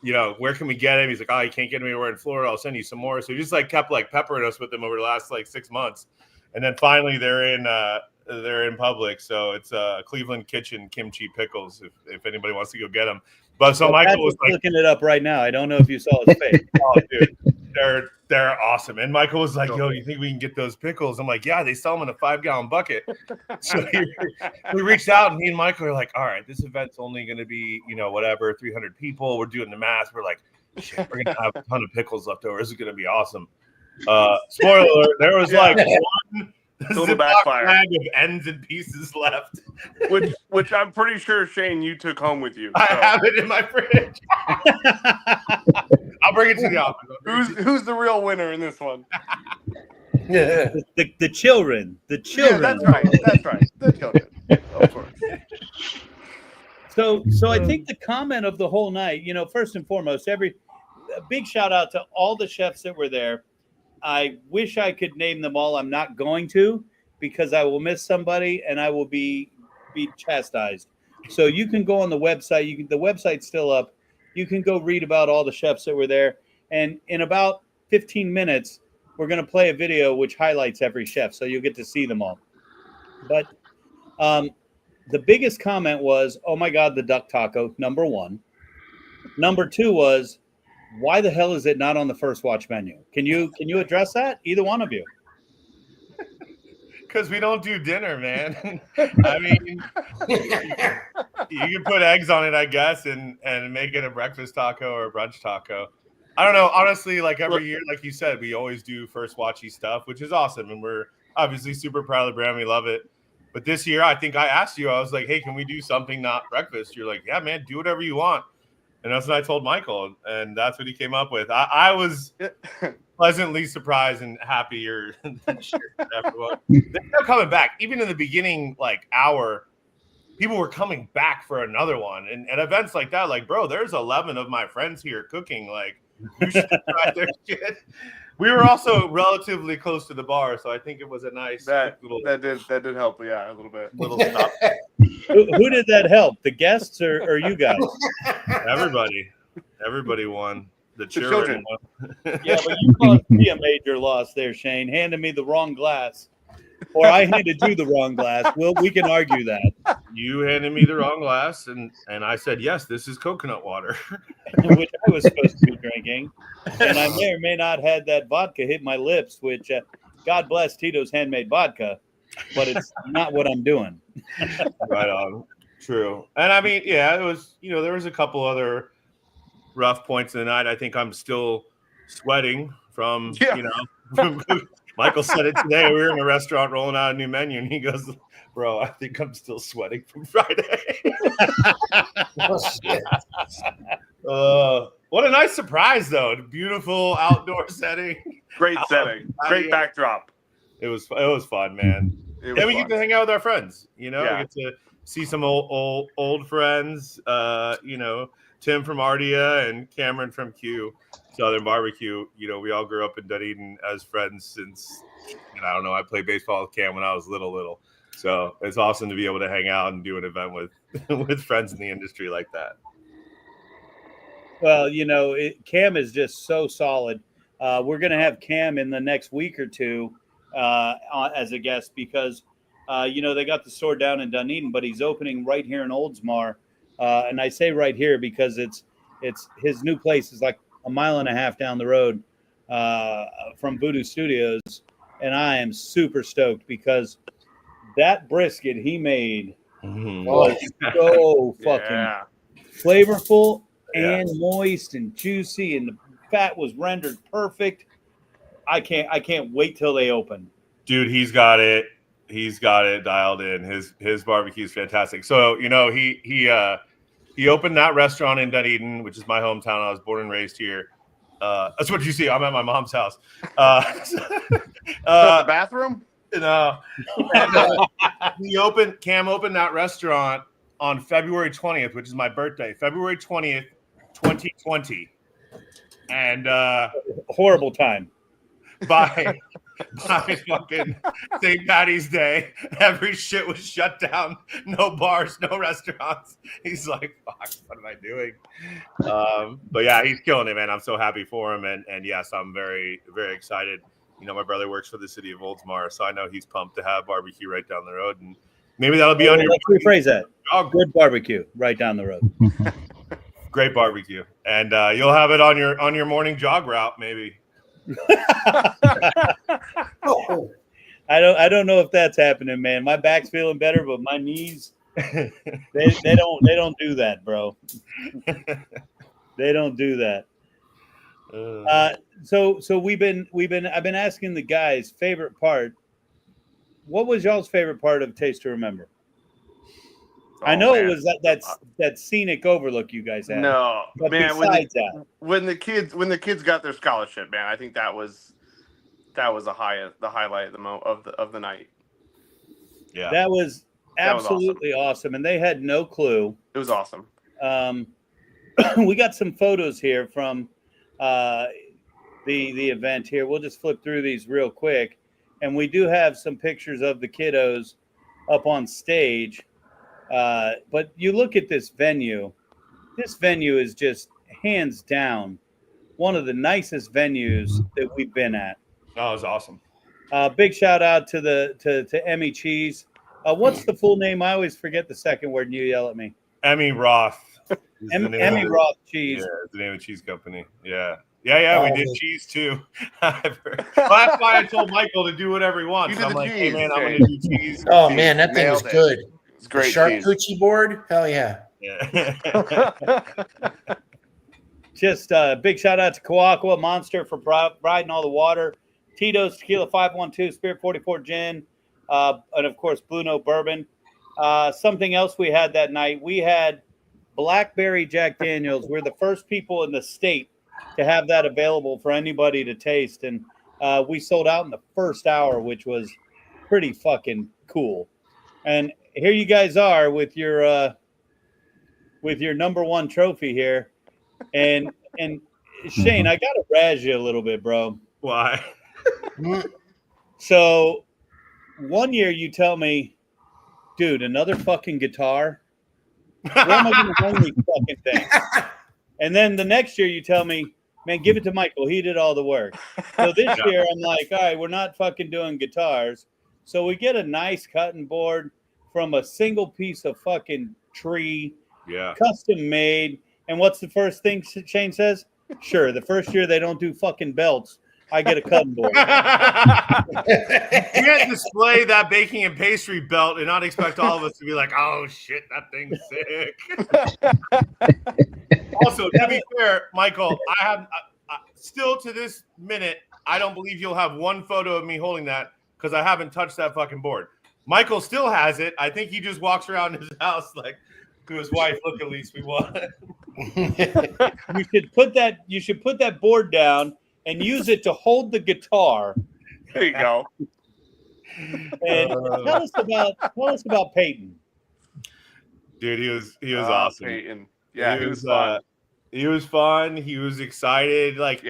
you know, where can we get him? He's like, oh, you can't get him anywhere in Florida. I'll send you some more. So he just like kept like peppering us with them over the last like 6 months, and then finally they're in public. So it's Cleveland Kitchen kimchi pickles. If anybody wants to go get them. But so Michael was like, looking it up right now. I don't know if you saw his face. Oh, dude, they're awesome. And Michael was like, yo, you think we can get those pickles? I'm like, yeah, they sell them in a 5-gallon bucket. So we reached out, and me and Michael are like, all right, this event's only going to be, you know, whatever, 300 people. We're doing the math. We're like, shit, we're going to have a ton of pickles left over. This is going to be awesome. Spoiler alert, there was like one backfire bag of ends and pieces left, which I'm pretty sure, Shane, you took home with you. So. I have it in my fridge. I'll bring it to the office. Who's the real winner in this one? Yeah, the children. The children. Yeah, that's right. The children, of course. So I think the comment of the whole night, you know, first and foremost, a big shout out to all the chefs that were there. I wish I could name them all. I'm not going to, because I will miss somebody and I will be chastised. So you can go on the website. The website's still up. You can go read about all the chefs that were there. And in about 15 minutes, we're going to play a video which highlights every chef, so you'll get to see them all. But the biggest comment was, oh my God, the duck taco, number one. Number 2 was, why the hell is it not on the first watch menu? Can you address that? Either one of you. Because we don't do dinner, man. I mean, you can put eggs on it, I guess, and make it a breakfast taco or a brunch taco. I don't know. Honestly, like every year, like you said, we always do first watchy stuff, which is awesome. And we're obviously super proud of the brand. We love it. But this year, I think I asked you, I was like, hey, can we do something not breakfast? You're like, yeah, man, do whatever you want. And that's what I told Michael. And that's what he came up with. I was pleasantly surprised and happier than sure everyone. They're coming back. Even in the beginning, like hour, people were coming back for another one. And at events like that, like, bro, there's 11 of my friends here cooking. Like, you should try their shit. We were also relatively close to the bar, so I think it was a nice that little did help, yeah, a little bit. Little stop. Who did that help? The guests or you guys? Everybody won. The children won. Yeah, but you caused me a major loss there, Shane. Handed me the wrong glass. Or I handed you the wrong glass. Well, we can argue that. You handed me the wrong glass, and I said, yes, this is coconut water. Which I was supposed to be drinking. And I may or may not had that vodka hit my lips, which God bless Tito's handmade vodka, but it's not what I'm doing. Right on. True. And I mean, yeah, it was, there was a couple other rough points in the night. I think I'm still sweating from, from Michael said it today. We were in a restaurant rolling out a new menu, and he goes, bro, I think I'm still sweating from Friday. Oh, shit. What a nice surprise, though. Beautiful outdoor setting. Great setting. Great backdrop. It was fun, man. And we get to hang out with our friends. We get to see some old friends. Tim from Ardia and Cameron from Q Southern Barbecue. We all grew up in Dunedin as friends since, I don't know, I played baseball with Cam when I was little. So it's awesome to be able to hang out and do an event with with friends in the industry like that. Well, Cam is just so solid. We're going to have Cam in the next week or two as a guest because, they got the store down in Dunedin, but he's opening right here in Oldsmar. And I say right here because it's his new place is like a mile and a half down the road from VooDoo Studios. And I am super stoked because that brisket he made was so fucking flavorful and moist and juicy, and the fat was rendered perfect. I can't wait till they open. Dude, he's got it dialed in. His barbecue is fantastic. So, he opened that restaurant in Dunedin, which is my hometown. I was born and raised here. That's what you see. I'm at my mom's house. The bathroom? No. Cam opened that restaurant on February 20th, which is my birthday. February 20th, 2020. And horrible time. By fucking St. Patty's Day, every shit was shut down. No bars, no restaurants. He's like, fuck, what am I doing? But yeah, he's killing it, man. I'm so happy for him. And yes, I'm very, very excited. My brother works for the city of Oldsmar, so I know he's pumped to have barbecue right down the road. And maybe that'll be on your... Let's rephrase that. Good barbecue right down the road. Great barbecue. And you'll have it on your morning jog route, maybe. I don't know if that's happening, man. My back's feeling better, but my knees they don't do that, bro. They don't do that. So I've been asking the guys favorite part. What was y'all's favorite part of Taste to Remember? I know it was that scenic overlook you guys had. No, but man. When the kids got their scholarship, man, I think that was the highlight of the night. Yeah, that was absolutely awesome, and they had no clue. It was awesome. We got some photos here from the event here. We'll just flip through these real quick, and we do have some pictures of the kiddos up on stage. But you look at this venue. This venue is just hands down one of the nicest venues that we've been at. Oh, it was awesome. Big shout out to Emmy Cheese. What's the full name? I always forget the second word and you yell at me. Emmy Roth. Emmy Roth Cheese. Yeah, it's the name of the cheese company. Yeah. We did cheese too. Well, that's why I told Michael to do whatever he wants. I'm like, hey man, I'm gonna do cheese. Oh man, that thing was good. It's great. Charcuterie board, hell yeah. Just big shout out to Coaqua Monster for providing all the water. Tito's Tequila 512, Spirit 44 Gin, and of course Blue Note Bourbon. Something else we had that night, we had Blackberry Jack Daniels. We're the first people in the state to have that available for anybody to taste, and we sold out in the first hour, which was pretty fucking cool. And here you guys are with your number one trophy here, and Shane, I gotta razz you a little bit, bro. Why? So one year you tell me, dude, another fucking guitar. Where am I going to run these fucking things? And then the next year you tell me, man, give it to Michael. He did all the work. So this year I'm like, all right, we're not fucking doing guitars. So we get a nice cutting board from a single piece of fucking tree, custom made. And what's the first thing Shane says? Sure, the first year they don't do fucking belts. I get a cutting board. You can't display that baking and pastry belt and not expect all of us to be like, oh shit, that thing's sick. Also, to be fair, Michael, I have still to this minute, I don't believe you'll have one photo of me holding that because I haven't touched that fucking board. Michael still has it. I think he just walks around his house like to his wife, look, at least we won. You should put that board down and use it to hold the guitar. There you go. And tell us about Peyton. Dude, he was awesome. Peyton. Yeah, he was fun. He was fun. He was excited. Like,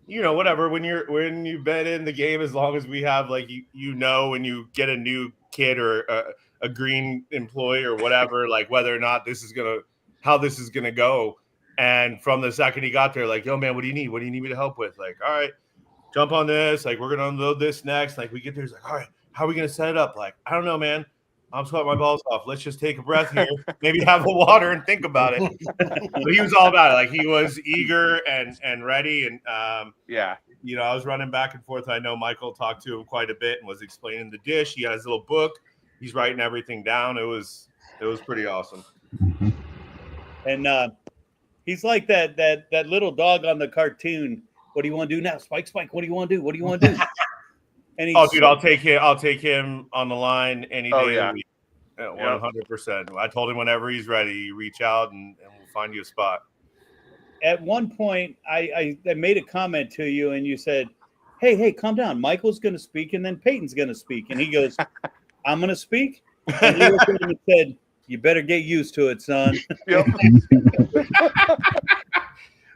you know, whatever. When you've been in the game as long as we have, like, you know, when you get a new kid or a green employee or whatever, like whether or not how this is gonna go. And from the second he got there, like, yo, man, what do you need? What do you need me to help with? Like, all right, jump on this. Like, we're going to unload this next. Like, we get there. He's like, all right, how are we going to set it up? Like, I don't know, man. I'm sweating my balls off. Let's just take a breath here. Maybe have a water and think about it. But he was all about it. Like, he was eager and ready. And, you know, I was running back and forth. I know Michael talked to him quite a bit and was explaining the dish. He had his little book. He's writing everything down. It was pretty awesome. And, he's like that little dog on the cartoon. What do you want to do now? Spike, what do you want to do? What do you want to do? And he's dude, I'll take him on the line any day of the week. 100%. I told him whenever he's ready, you reach out and we'll find you a spot. At one point, I made a comment to you and you said, hey, calm down. Michael's going to speak and then Peyton's going to speak. And he goes, I'm going to speak? And you looked at him and said, you better get used to it, son. Yep.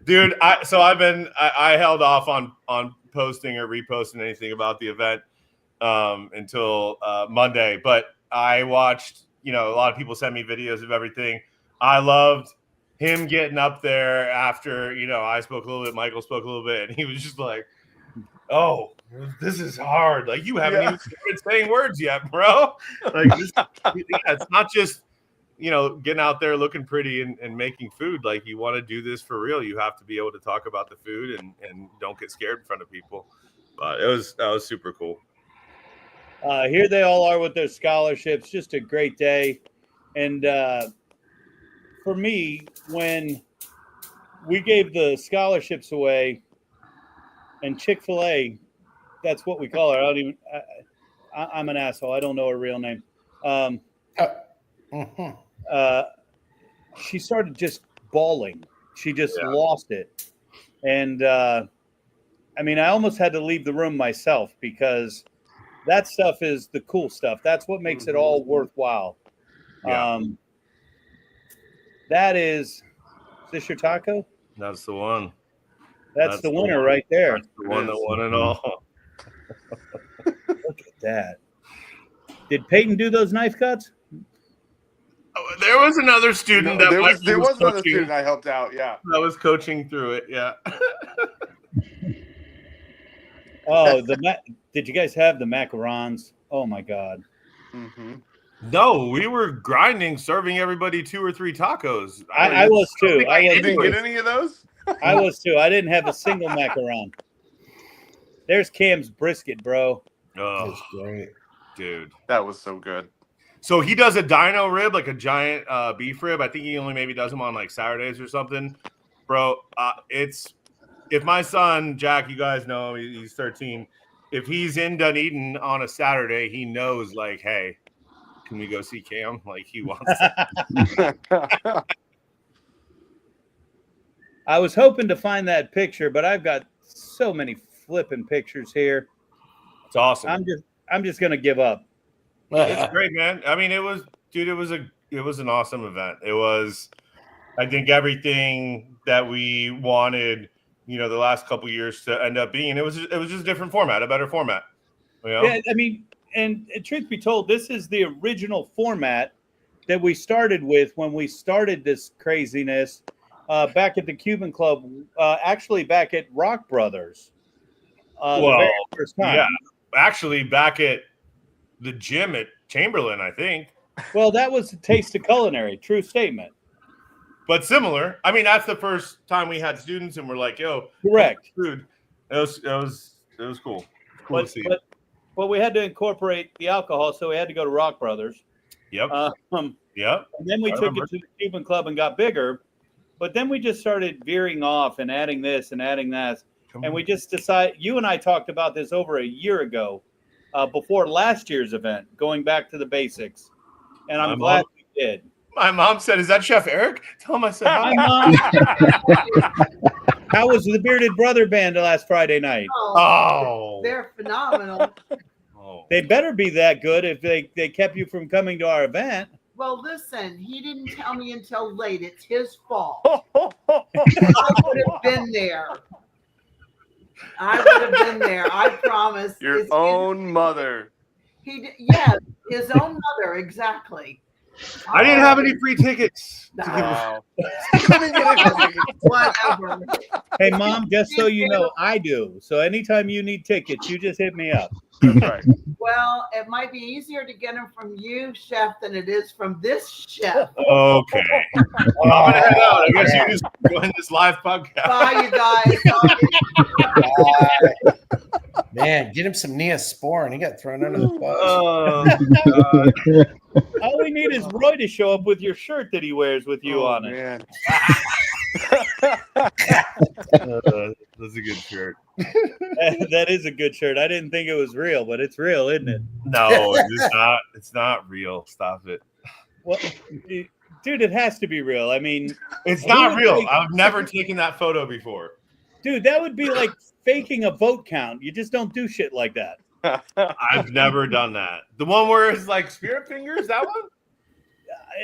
Dude, I held off on posting or reposting anything about the event until Monday, but I watched, you know, a lot of people sent me videos of everything. I loved him getting up there after, you know, I spoke a little bit, Michael spoke a little bit, and he was just like, oh, this is hard. Like, you haven't even started saying words yet, bro. Like, it's not just, you know, getting out there looking pretty and making food. Like, you want to do this for real, you have to be able to talk about the food and don't get scared in front of people. But that was super cool. Here they all are with their scholarships. Just a great day. And for me, when we gave the scholarships away, and Chick-fil-A, that's what we call her. I'm an asshole. I don't know her real name. She started just bawling. She just lost it. And I mean, I almost had to leave the room myself because that stuff is the cool stuff. That's what makes it all worthwhile. That is this your taco? That's the one. That's the winner right there. That's the one that won it all. Look at that. Did Peyton do those knife cuts? There was another student there was another student I helped out. Yeah, I was coaching through it. Yeah. Oh, did you guys have the macarons? Oh my God. No, we were grinding, serving everybody 2 or 3 tacos. I was too. You didn't get any of those? I was too. I didn't have a single macaron. There's Cam's brisket, bro. Oh, That's great. dude. That was so good. So he does a dino rib, like a giant beef rib. I think he only maybe does them on like Saturdays or something. Bro, if my son, Jack, you guys know him, he's 13. If he's in Dunedin on a Saturday, he knows like, hey, can we go see Cam? Like he wants to. I was hoping to find that picture, but I've got so many flipping pictures here. It's awesome. I'm just gonna give up. It's great, man. I mean, it was an awesome event. It was, I think, everything that we wanted, the last couple of years to end up being. It was just a different format, a better format. Yeah, I mean, and truth be told, this is the original format that we started with when we started this craziness back at the Cuban Club, actually back at Rock Brothers. The very first time. Yeah, actually back at the gym at Chamberlain, I think. Well, that was a taste of culinary, true statement. But similar. I mean, that's the first time we had students and we're like, yo, correct food. It was cool. Cool to see. But we had to incorporate the alcohol, so we had to go to Rock Brothers. Yep. Yep. And then we took it to the Cuban Club and got bigger. But then we just started veering off and adding this and adding that. And we just decided, you and I talked about this over a year ago, before last year's event, going back to the basics. And I'm glad we did. My mom said, "Is that Chef Erik?" Tell him I said hi. How was the Bearded Brother Band last Friday night? Oh. They're phenomenal. They better be that good if they kept you from coming to our event. Well, listen, he didn't tell me until late. It's his fault. I would have been there. I promise. Your own mother. Yes, his own mother, exactly. I didn't have any free tickets. No. Whatever. Hey, Mom, just so you know, I do. So anytime you need tickets, you just hit me up. That's right. Well, it might be easier to get them from you, Chef, than it is from this chef. Okay. Well, I'm gonna head out. I guess you just join this live podcast. Bye, you guys. Man, get him some Neosporin. He got thrown under the bus. All we need is Roy to show up with your shirt that he wears with you on it. Man. That's a good shirt. That is a good shirt. I didn't think it was real, but it's real, isn't it? No, it's not. It's not real. Stop it. Well, dude, it has to be real. I mean, it's not real. I've never taken that photo before. Dude, that would be like faking a vote count. You just don't do shit like that. I've never done that. The one where it's like spirit fingers, that one?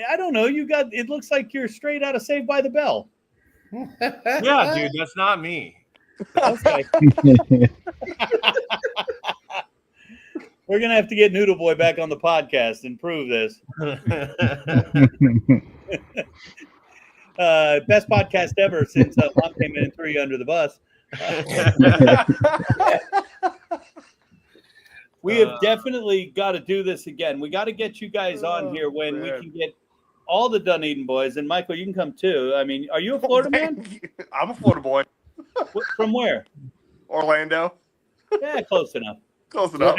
I don't know. It looks like you're straight out of Saved by the Bell. Yeah, dude, that's not me. Okay. We're gonna have to get Noodle Boy back on the podcast and prove this. Best podcast ever since Mom came in and threw you under the bus. We have definitely got to do this again. We got to get you guys on here when we can get all the Dunedin boys. And Michael, you can come too. I mean, are you a Florida man? I'm a Florida boy. From where? Orlando. Yeah, close enough. Close enough.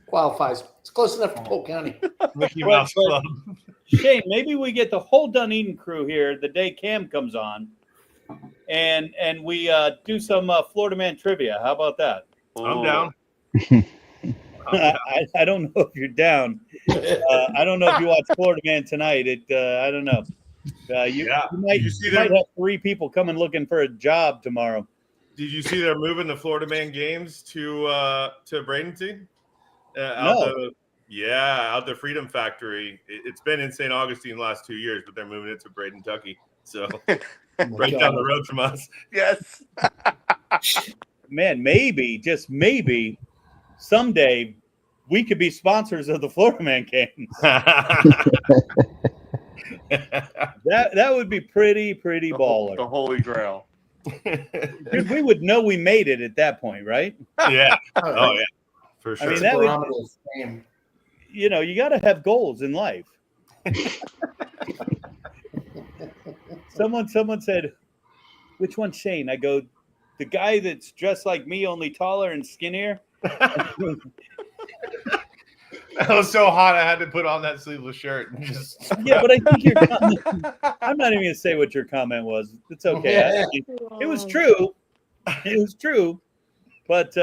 Qualifies. It's close enough for Polk County. Mickey Mouse Club. Shane, maybe we get the whole Dunedin crew here the day Cam comes on, and we do some Florida man trivia. How about that? I'm down. I don't know if you're down. I don't know if you watch Florida Man tonight. I don't know. You might have 3 people coming looking for a job tomorrow. Did you see they're moving the Florida Man games to Bradenton? No. Out the Freedom Factory. It's been in St. Augustine the last 2 years, but they're moving it to Bradenton, Kentucky. So right down the road from us. Yes. Man, maybe, just maybe, someday we could be sponsors of the Florida Man games. That would be pretty baller. The Holy Grail. Dude, we would know we made it at that point, right? Yeah. Oh yeah. For sure. I mean, you know, you got to have goals in life. Someone said, which one's Shane? I go, the guy that's dressed like me, only taller and skinnier. That was so hot, I had to put on that sleeveless shirt. And just Yeah, but I think your comment, I'm not even going to say what your comment was. It's okay. It was true. It was true. But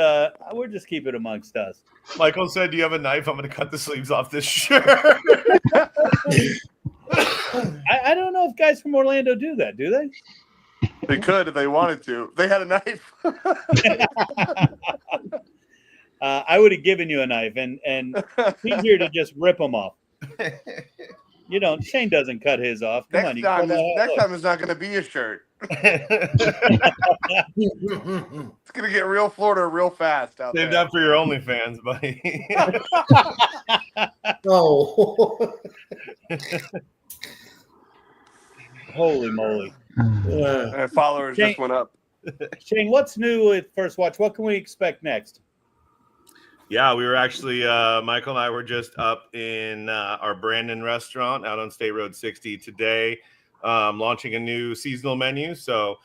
we'll just keep it amongst us. Michael said, "Do you have a knife? I'm going to cut the sleeves off this shirt." I don't know if guys from Orlando do that, do they? They could if they wanted to. They had a knife. I would have given you a knife, and it's easier to just rip them off. You know, Shane doesn't cut his off. Come on, Next time it's not going to be a shirt. It's going to get real Florida real fast out there. Save that for your OnlyFans, buddy. Oh. Holy moly. Followers just went up. Shane, what's new with First Watch? What can we expect next? Yeah, we were actually, Michael and I were just up in our Brandon restaurant out on State Road 60 today, launching a new seasonal menu. So,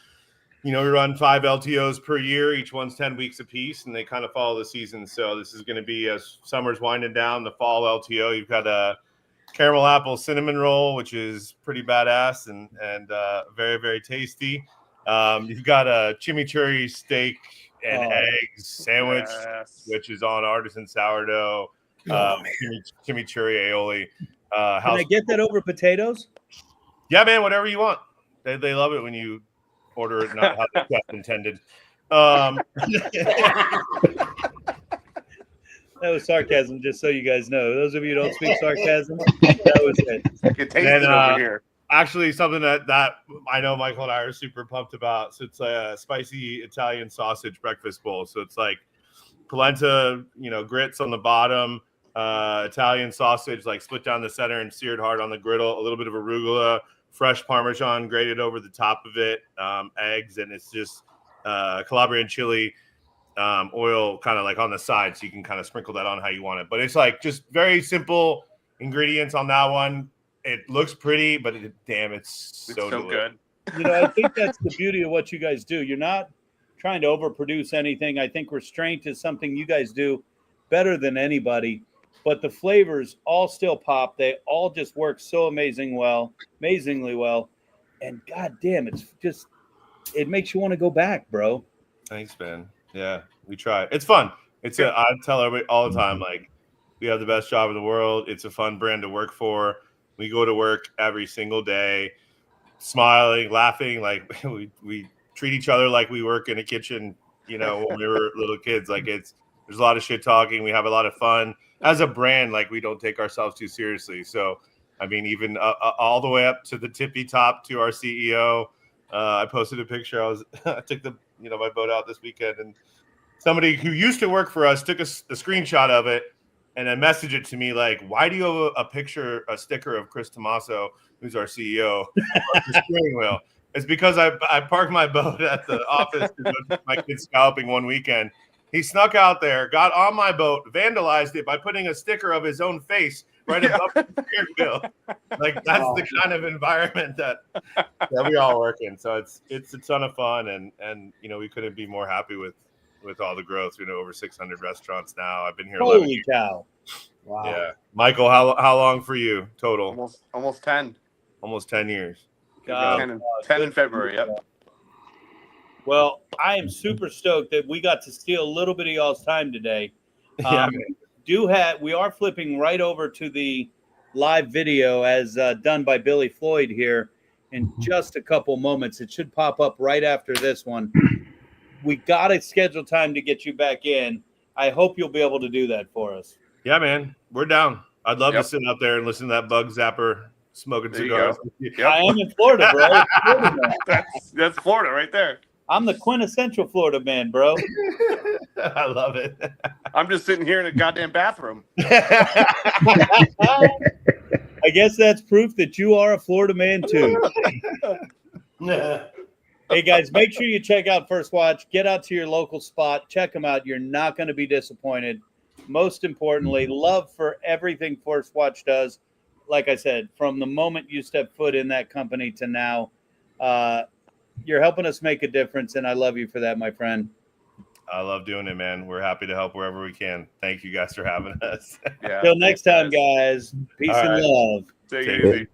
you know, we run 5 LTOs per year. Each one's 10 weeks apiece, and they kind of follow the season. So this is going to be, as summer's winding down, the fall LTO. You've got a caramel apple cinnamon roll, which is pretty badass and very, very tasty. You've got a chimichurri steak and eggs sandwich, which is on artisan sourdough, chimichurri aioli. Can I get that over potatoes? Yeah, man, whatever you want. They love it when you order it not how the chef intended. That was sarcasm, just so you guys know. Those of you who don't speak sarcasm, that was it. It tasted over here. Actually, something that I know Michael and I are super pumped about. So it's a spicy Italian sausage breakfast bowl. So it's like polenta, you know, grits on the bottom, Italian sausage like split down the center and seared hard on the griddle, a little bit of arugula, fresh Parmesan grated over the top of it, eggs, and it's just Calabrian chili, oil kind of like on the side. So you can kind of sprinkle that on how you want it. But it's like just very simple ingredients on that one. It looks pretty, but it's so good. You know, I think that's the beauty of what you guys do. You're not trying to overproduce anything. I think restraint is something you guys do better than anybody. But the flavors all still pop. They all just work so amazingly well. And goddamn, it's just it makes you want to go back, bro. Thanks, man. Yeah, we try. It's fun. I tell everybody all the time, like, we have the best job in the world. It's a fun brand to work for. We go to work every single day, smiling, laughing. Like we treat each other like we work in a kitchen, you know, when we were little kids. Like there's a lot of shit talking. We have a lot of fun as a brand. Like we don't take ourselves too seriously. So, I mean, even all the way up to the tippy top to our CEO. I posted a picture. I took my boat out this weekend, and somebody who used to work for us took a screenshot of it. And then message it to me like, why do you have a sticker of Chris Tomaso, who's our CEO, on the steering wheel? It's because I parked my boat at the office to go to my kids scalping one weekend. He snuck out there, got on my boat, vandalized it by putting a sticker of his own face right above the steering wheel. Like that's the kind of environment that we all work in. So it's a ton of fun, and you know we couldn't be more happy with all the growth. You know, over 600 restaurants now. I've been here 11 years. Cow. Wow. Yeah. Michael, how long for you total? Almost 10. Almost 10 years. 10 in February, yep. Well, I am super stoked that we got to steal a little bit of y'all's time today. We are flipping right over to the live video as done by Billy Floyd here in just a couple moments. It should pop up right after this one. We got to schedule time to get you back in. I hope you'll be able to do that for us. Yeah, man. We're down. I'd love to sit out there and listen to that bug zapper smoking cigars. Yep. I am in Florida, bro. That's Florida right there. I'm the quintessential Florida man, bro. I love it. I'm just sitting here in a goddamn bathroom. I guess that's proof that you are a Florida man, too. Hey, guys, make sure you check out First Watch. Get out to your local spot. Check them out. You're not going to be disappointed. most importantly, love for everything Force Watch does. Like I said, from the moment you step foot in that company to now, you're helping us make a difference, and I love you for that, my friend. I love doing it, man. We're happy to help wherever we can. Thank you guys for having us. Yeah. Till next time, guys. Peace and love. Take it easy.